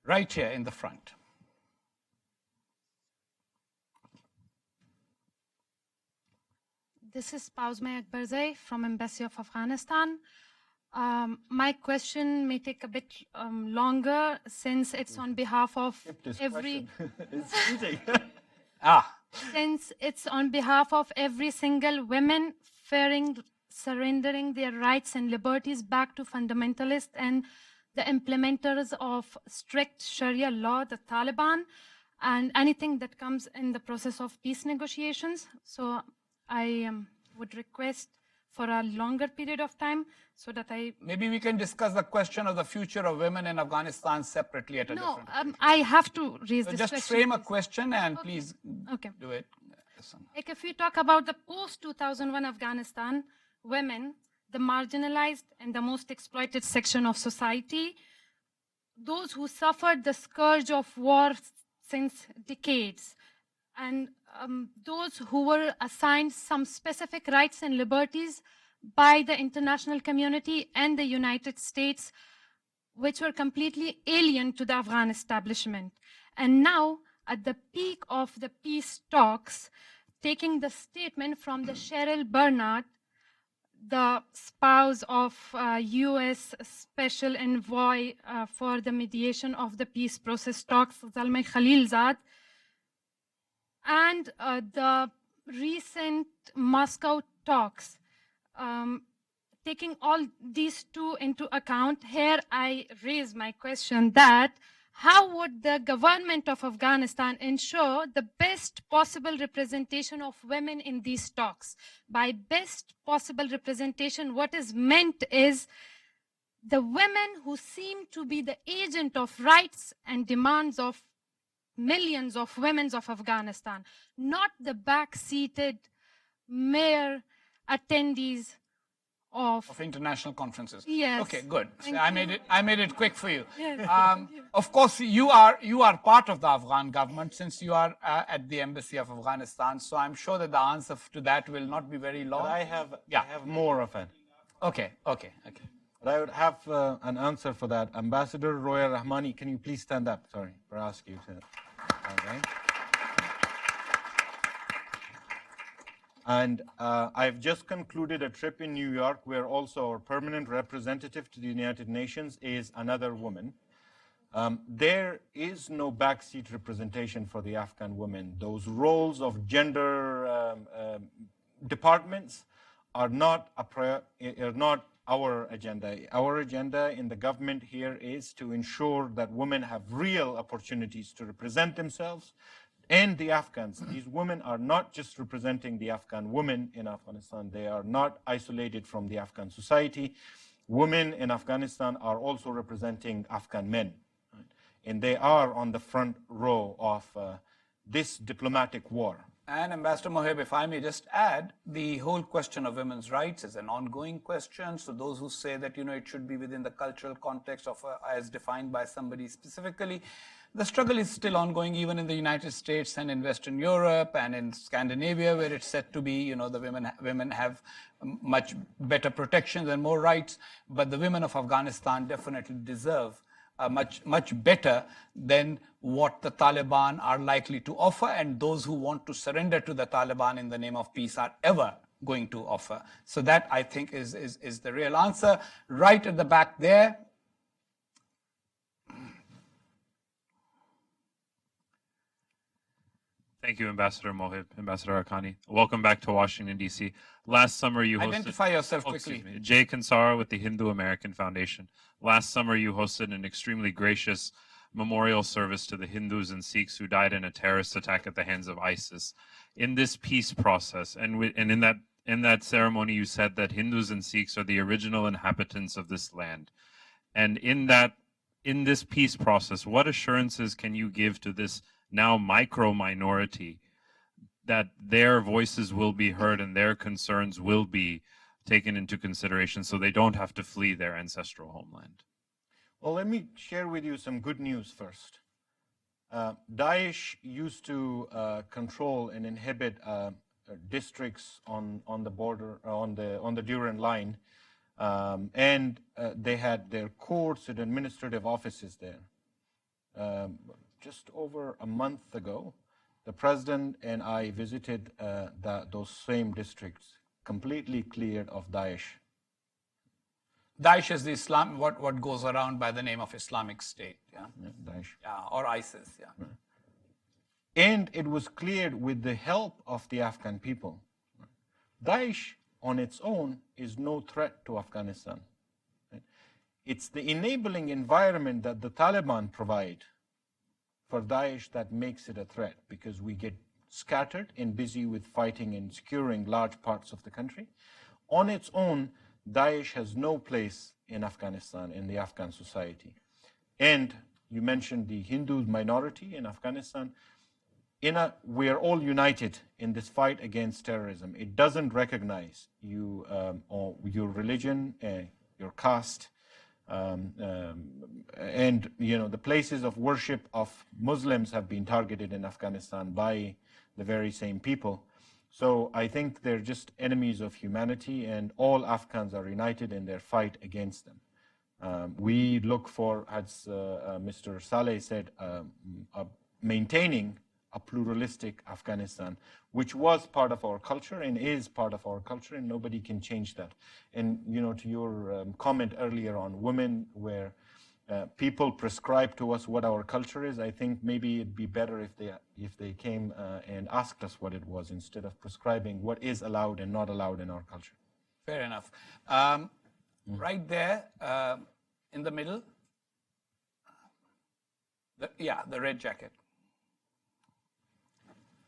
Right here in the front. This is Pausme Akbarzai from Embassy of Afghanistan. My question may take a bit longer, since it's on behalf of every since it's on behalf of every single woman surrendering their rights and liberties back to fundamentalists and the implementers of strict Sharia law, the Taliban, and anything that comes in the process of peace negotiations. So I would request for a longer period of time, so that Maybe we can discuss the question of the future of women in Afghanistan separately at a different time. I have to raise this Just question. frame a question and please do it. Like, if we talk about the post-2001 Afghanistan, women, the marginalized and the most exploited section of society, those who suffered the scourge of war since decades, and those who were assigned some specific rights and liberties by the international community and the United States, which were completely alien to the Afghan establishment. And now, at the peak of the peace talks, taking the statement from the Cheryl Bernard, the spouse of U.S. Special Envoy for the mediation of the peace process talks, Zalmay Khalilzad, and the recent Moscow talks. Taking all these two into account, here I raise my question that how would the government of Afghanistan ensure the best possible representation of women in these talks? By best possible representation, what is meant is the women who seem to be the agent of rights and demands of millions of women of Afghanistan, not the back-seated mere attendees of international conferences. Yes. Okay, good. So Thank I made it quick for you. Yes, Of course, you are part of the Afghan government since you are at the embassy of Afghanistan. So I'm sure that the answer to that will not be very long. But I have more of it. Okay. But I would have an answer for that. Ambassador Roy Romani, can you please stand up? Sorry for asking you to. Okay. And I've just concluded a trip in New York where also our permanent representative to the United Nations is another woman. There is no backseat representation for the Afghan women. Those roles of gender departments are not our agenda. Our agenda in the government here is to ensure that women have real opportunities to represent themselves and the Afghans. These women are not just representing the Afghan women in Afghanistan. They are not isolated from the Afghan society. Women in Afghanistan are also representing Afghan men. Right? And they are on the front row of this diplomatic war. And Ambassador Mohib, if I may just add, the whole question of women's rights is an ongoing question. So those who say that, it should be within the cultural context of as defined by somebody specifically, the struggle is still ongoing even in the United States and in Western Europe and in Scandinavia, where it's said to be, the women have much better protections and more rights. But the women of Afghanistan definitely deserve much better than what the Taliban are likely to offer, and those who want to surrender to the Taliban in the name of peace are ever going to offer. So that, I think, is the real answer. Right at the back there. Thank you, Ambassador Mohib, Ambassador Haqqani. Welcome back to Washington, D.C. Last summer, you hosted... Identify yourself quickly. Excuse me. Jay Kansara with the Hindu American Foundation. Last summer, you hosted an extremely gracious memorial service to the Hindus and Sikhs who died in a terrorist attack at the hands of ISIS. In this peace process, and in that ceremony, you said that Hindus and Sikhs are the original inhabitants of this land. And in this peace process, what assurances can you give to this now micro minority that their voices will be heard and their concerns will be taken into consideration so they don't have to flee their ancestral homeland? Well, let me share with you some good news first. Daesh used to control and inhibit districts on the border, on the Durand line, and they had their courts and administrative offices there. Just over a month ago, the president and I visited those same districts, completely cleared of Daesh. Daesh is the Islam, what goes around by the name of Islamic State, yeah? Daesh. Yeah, or ISIS, yeah. Right. And it was cleared with the help of the Afghan people. Daesh on its own is no threat to Afghanistan. Right? It's the enabling environment that the Taliban provide for Daesh that makes it a threat, because we get scattered and busy with fighting and securing large parts of the country. On its own, Daesh has no place in Afghanistan, in the Afghan society. And you mentioned the Hindu minority in Afghanistan. We are all united in this fight against terrorism. It doesn't recognize you or your religion, your caste, and the places of worship of Muslims have been targeted in Afghanistan by the very same people. So I think they're just enemies of humanity, and all Afghans are united in their fight against them. We look for, as Mr. Saleh said, maintaining a pluralistic Afghanistan, which was part of our culture and is part of our culture, and nobody can change that. And to your comment earlier on women, where people prescribe to us what our culture is, I think maybe it'd be better if they came and asked us what it was, instead of prescribing what is allowed and not allowed in our culture. Fair enough. Right there in the middle. The red jacket.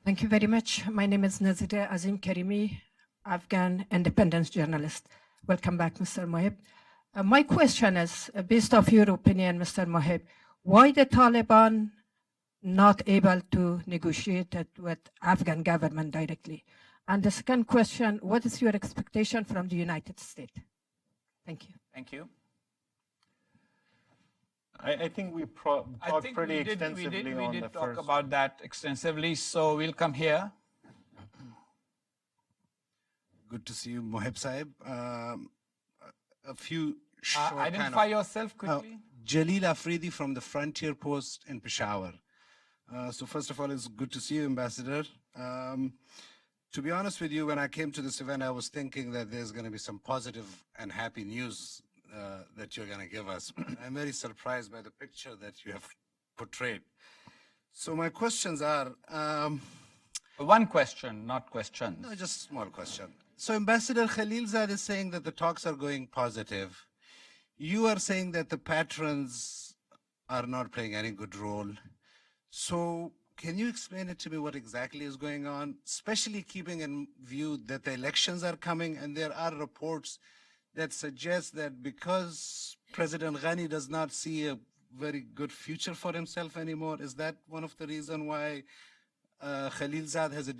Thank you very much. My name is Nazira Azim Karimi, Afghan independence journalist. Welcome back, Mr. Mohib. My question is, based off your opinion, Mr. Mohib, why the Taliban not able to negotiate it with Afghan government directly? And the second question, what is your expectation from the United States? Thank you. Thank you. I think we talked pretty extensively on the first. We did talk about that extensively, so we'll come here. Good to see you, Mohib Saib. A few short Identify yourself quickly. Jalil Afridi from the Frontier Post in Peshawar. So first of all, it's good to see you, Ambassador. To be honest with you, when I came to this event, I was thinking that there's going to be some positive and happy news that you're going to give us. I'm very surprised by the picture that you have portrayed. So my questions are... One question, not questions. No, just a small question. So Ambassador Khalilzad is saying that the talks are going positive. You are saying that the patrons are not playing any good role. So can you explain it to me what exactly is going on, especially keeping in view that the elections are coming and there are reports that suggest that because President Ghani does not see a very good future for himself anymore, is that one of the reasons why Khalilzad has a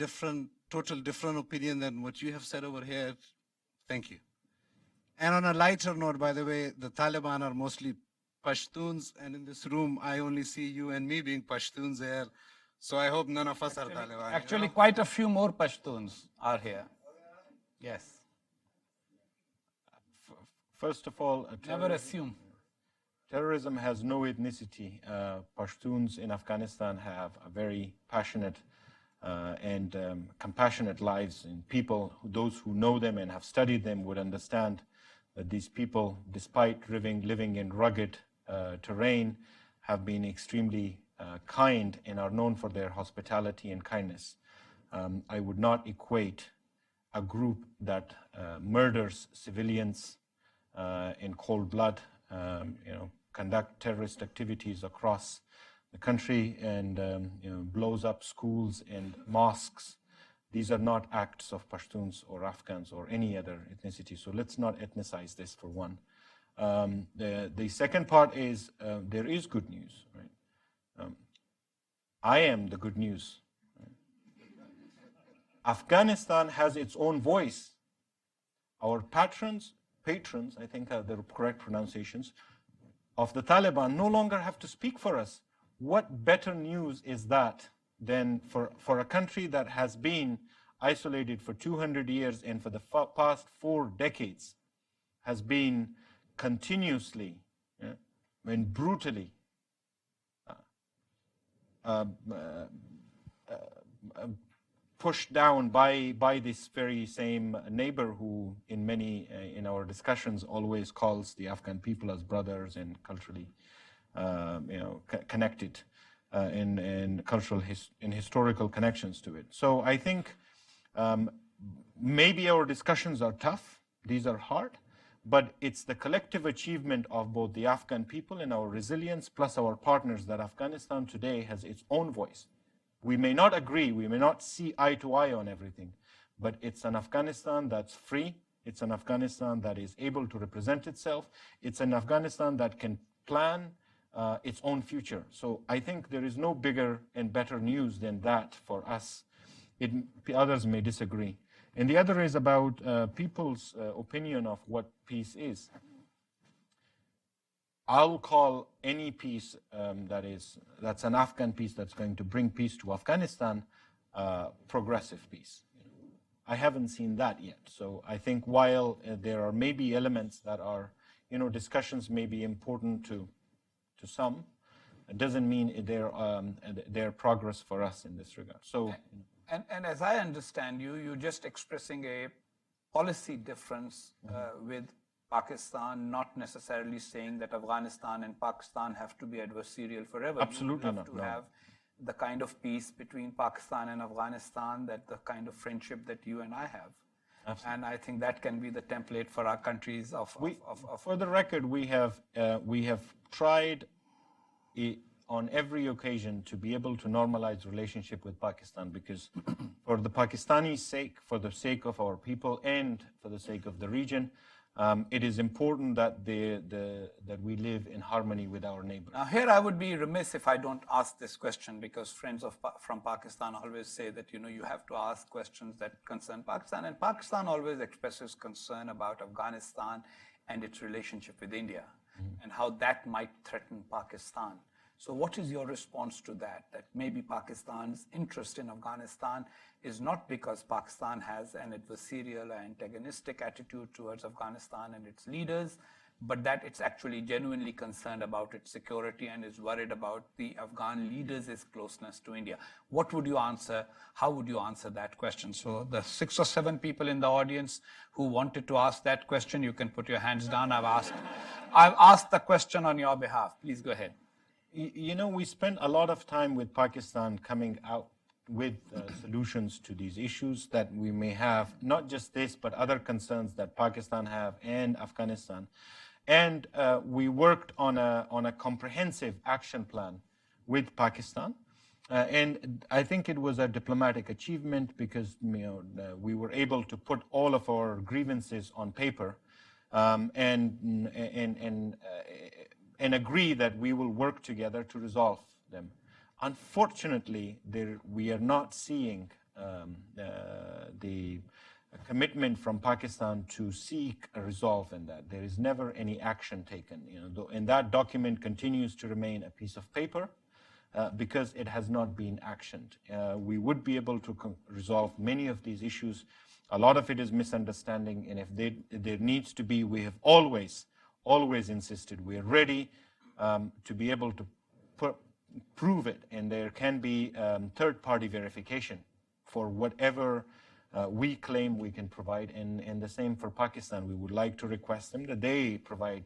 total different opinion than what you have said over here? Thank you. And on a lighter note, by the way, the Taliban are mostly Pashtuns, and in this room, I only see you and me being Pashtuns here. So I hope none of us are Taliban. Actually, quite a few more Pashtuns are here. Yes. First of all, Never assume. terrorism has no ethnicity. Pashtuns in Afghanistan have a very passionate and compassionate lives, and people, those who know them and have studied them, would understand that these people, despite living in rugged terrain, have been extremely kind and are known for their hospitality and kindness. I would not equate a group that murders civilians in cold blood, conduct terrorist activities across the country, and blows up schools and mosques. These are not acts of Pashtuns or Afghans or any other ethnicity. So let's not ethnicize this, for one. The second part is there is good news. Right? I am the good news. Right? Afghanistan has its own voice. Our patrons, I think are the correct pronunciations, of the Taliban no longer have to speak for us. What better news is that than for a country that has been isolated for 200 years and for the past 4 decades has been continuously and brutally pushed down by this very same neighbor who in our discussions always calls the Afghan people as brothers and culturally connected in cultural and historical connections to it. So I think maybe our discussions are tough, these are hard, but it's the collective achievement of both the Afghan people and our resilience, plus our partners, that Afghanistan today has its own voice. We may not agree, we may not see eye to eye on everything, but it's an Afghanistan that's free, it's an Afghanistan that is able to represent itself, it's an Afghanistan that can plan its own future. So I think there is no bigger and better news than that for us. Others may disagree. And the other is about people's opinion of what peace is. I'll call any peace that's an Afghan peace that's going to bring peace to Afghanistan, progressive peace. I haven't seen that yet. So I think while there are maybe elements that are, discussions may be important to some, it doesn't mean they're progress for us in this regard. So, and as I understand you're just expressing a policy difference with Pakistan, not necessarily saying that Afghanistan and Pakistan have to be adversarial forever. Absolutely not. You have to have the kind of peace between Pakistan and Afghanistan, that the kind of friendship that you and I have. Absolutely. And I think that can be the template for our countries. For the record, we have tried on every occasion to be able to normalize relationship with Pakistan, because for the Pakistani sake, for the sake of our people, and for the sake of the region, it is important that that we live in harmony with our neighbors. Now, here I would be remiss if I don't ask this question, because friends from Pakistan always say that, you have to ask questions that concern Pakistan, and Pakistan always expresses concern about Afghanistan and its relationship with India, and how that might threaten Pakistan. So what is your response to that? That maybe Pakistan's interest in Afghanistan is not because Pakistan has an adversarial or antagonistic attitude towards Afghanistan and its leaders, but that it's actually genuinely concerned about its security and is worried about the Afghan leaders' closeness to India. What would you answer? How would you answer that question? So the 6 or 7 people in the audience who wanted to ask that question, you can put your hands down. I've asked the question on your behalf. Please go ahead. We spend a lot of time with Pakistan coming out with solutions to these issues that we may have, not just this, but other concerns that Pakistan have and Afghanistan. And we worked on a comprehensive action plan with Pakistan. And I think it was a diplomatic achievement because we were able to put all of our grievances on paper and agree that we will work together to resolve them. Unfortunately, we are not seeing the commitment from Pakistan to seek a resolve in that. There is never any action taken. And that document continues to remain a piece of paper because it has not been actioned. We would be able to resolve many of these issues. A lot of it is misunderstanding, and if there needs to be, we have always insisted we are ready to be able to prove it, and there can be third-party verification for whatever we claim we can provide, and the same for Pakistan. We would like to request them that they provide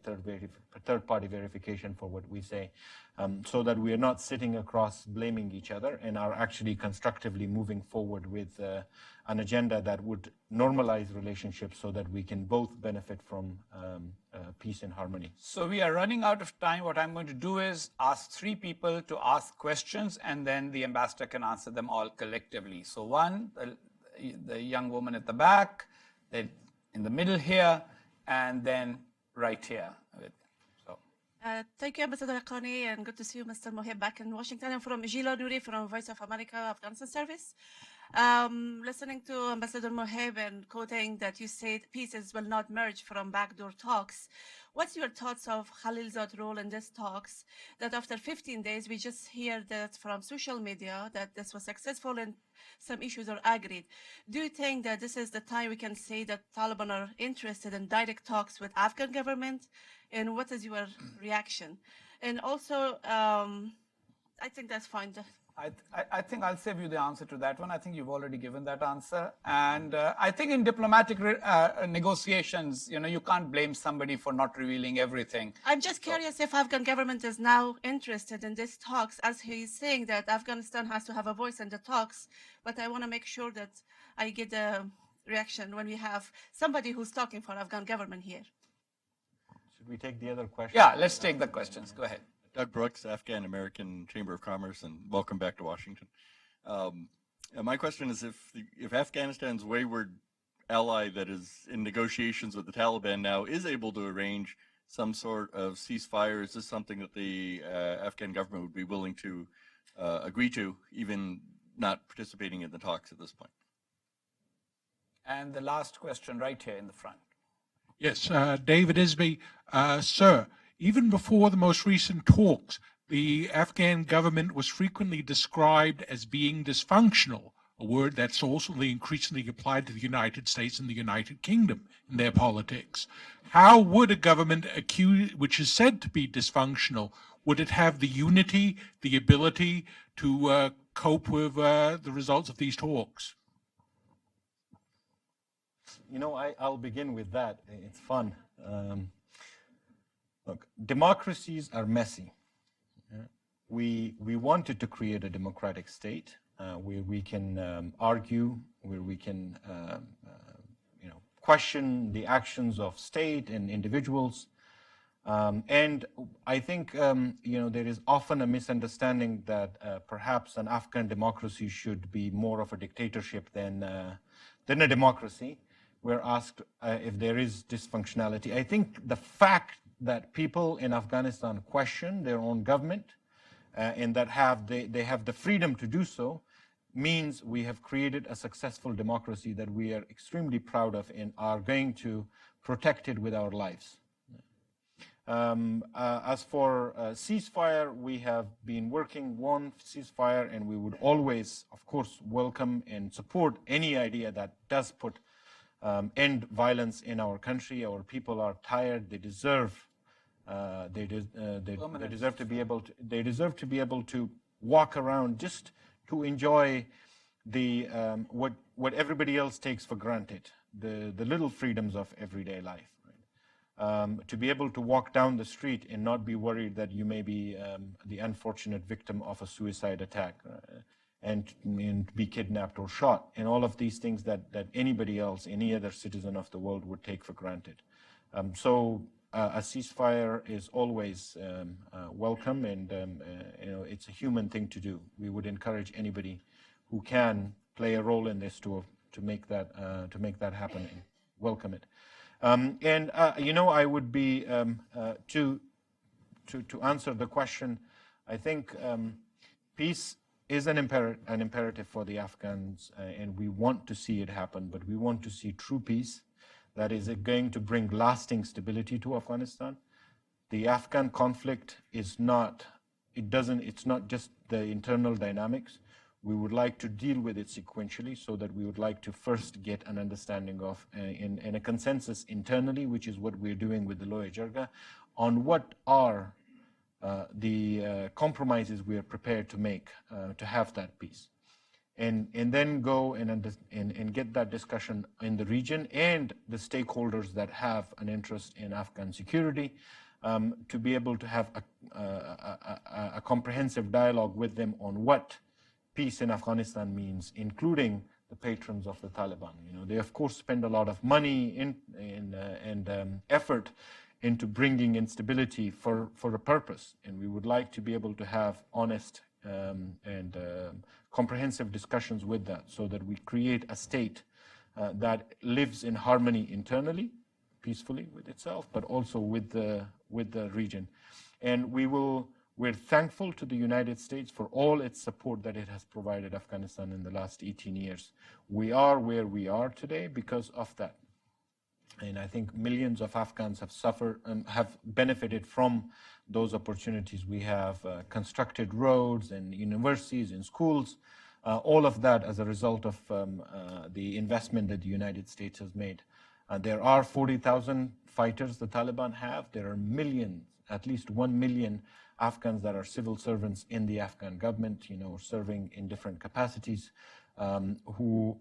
third-party verification for what we say, so that we are not sitting across blaming each other and are actually constructively moving forward with an agenda that would normalize relationships so that we can both benefit from peace and harmony. So we are running out of time. What I'm going to do is ask 3 people to ask questions, and then the ambassador can answer them all collectively. So one, the young woman at the back, then in the middle here, and then right here. Thank you, Ambassador Haqqani, and good to see you, Mr. Mohib, back in Washington. I'm from Gila Nuri from Voice of America Afghanistan Service. Listening to Ambassador Mohib and quoting that you said pieces will not merge from backdoor talks. What's your thoughts of Khalilzad's role in these talks, that after 15 days, we just hear that from social media that this was successful and some issues are agreed. Do you think that this is the time we can say that Taliban are interested in direct talks with Afghan government? And what is your reaction? And also, I think that's fine. I think I'll save you the answer to that one. I think you've already given that answer. And I think in diplomatic negotiations, you can't blame somebody for not revealing everything. I'm just curious if Afghan government is now interested in these talks, as he's saying that Afghanistan has to have a voice in the talks. But I want to make sure that I get a reaction when we have somebody who's talking for Afghan government here. Should we take the other question? Yeah, let's take the questions. Go ahead. Doug Brooks, Afghan American Chamber of Commerce, and welcome back to Washington. My question is, if Afghanistan's wayward ally that is in negotiations with the Taliban now is able to arrange some sort of ceasefire, is this something that the Afghan government would be willing to agree to, even not participating in the talks at this point? And the last question right here in the front. Yes, David Isby. Sir, even before the most recent talks, the Afghan government was frequently described as being dysfunctional, a word that's also increasingly applied to the United States and the United Kingdom in their politics. How would a government which is said to be dysfunctional, would it have the unity, the ability to cope with the results of these talks? I'll begin with that. It's fun. Look, democracies are messy. We wanted to create a democratic state where we can argue, where we can question the actions of state and individuals. And I think there is often a misunderstanding that perhaps an Afghan democracy should be more of a dictatorship than a democracy. We're asked if there is dysfunctionality. I think the fact that people in Afghanistan question their own government and that they have the freedom to do so means we have created a successful democracy that we are extremely proud of and are going to protect it with our lives. As for ceasefire, we have been working on ceasefire, and we would always, of course, welcome and support any idea that does put end violence in our country. Our people are tired. They deserve they deserve to be able to walk around just to enjoy the what everybody else takes for granted, the little freedoms of everyday life. To be able to walk down the street and not be worried that you may be the unfortunate victim of a suicide attack and be kidnapped or shot, and all of these things that anybody else, any other citizen of the world would take for granted. So a ceasefire is always welcome, and it's a human thing to do. We would encourage anybody who can play a role in this to make that happen and welcome it. I would be to answer the question. I think peace is an imperative for the Afghans, and we want to see it happen. But we want to see true peace that is going to bring lasting stability to Afghanistan. The Afghan conflict is not. It's not just the internal dynamics. We would like to deal with it sequentially, so that we would like to first get an understanding of and a consensus internally, which is what we're doing with the Loya Jirga, on what are the compromises we are prepared to make to have that peace, and then go and get that discussion in the region and the stakeholders that have an interest in Afghan security, to be able to have a comprehensive dialogue with them on what peace in Afghanistan means, including the patrons of the Taliban. They of course spend a lot of money and effort into bringing instability for a purpose, and we would like to be able to have honest and comprehensive discussions with that, so that we create a state that lives in harmony internally, peacefully with itself, but also with the region. And we're thankful to the United States for all its support that it has provided Afghanistan in the last 18 years. We are where we are today because of that. And I think millions of Afghans have suffered and have benefited from those opportunities. We have constructed roads and universities and schools, all of that as a result of the investment that the United States has made. There are 40,000 fighters the Taliban have. There are millions, at least 1 million Afghans that are civil servants in the Afghan government, serving in different capacities, who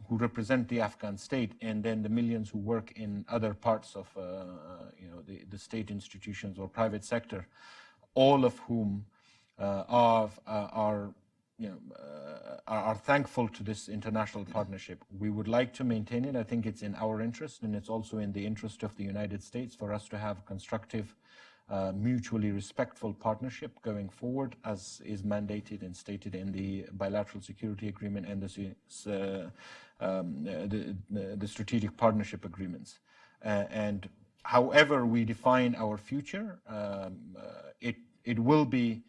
represent the Afghan state, and then the millions who work in other parts of the state institutions or private sector, all of whom are thankful to this international partnership. We would like to maintain it. I think it's in our interest, and it's also in the interest of the United States for us to have constructive, mutually respectful partnership going forward, as is mandated and stated in the bilateral security agreement and the strategic partnership agreements. And however we define our future, it will be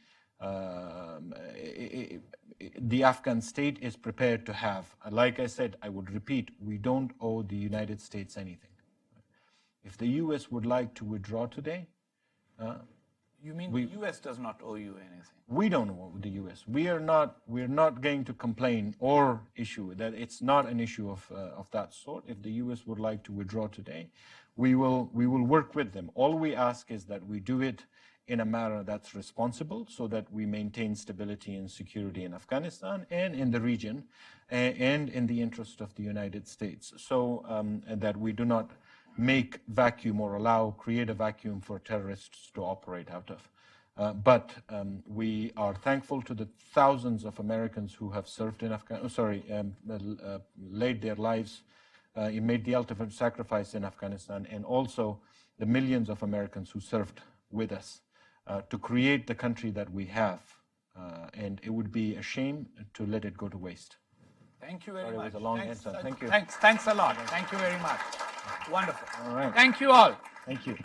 the Afghan state is prepared to have. Like I said, I would repeat, we don't owe the United States anything. If the U.S. would like to withdraw today, you mean the U.S. does not owe you anything? We don't owe the U.S. We're not going to complain or issue that. It's not an issue of that sort. If the U.S. would like to withdraw today, we will work with them. All we ask is that we do it in a manner that's responsible, so that we maintain stability and security in Afghanistan and in the region, and in the interest of the United States. So that we do not make vacuum or create a vacuum for terrorists to operate out of. But we are thankful to the thousands of Americans who have served in laid their lives he made the ultimate sacrifice in Afghanistan, and also the millions of Americans who served with us to create the country that we have. And it would be a shame to let it go to waste. Thank you very Sorry, much. it was a long answer. Thank you. Thanks a lot. Thank you very much. Wonderful. All right. Thank you all. Thank you.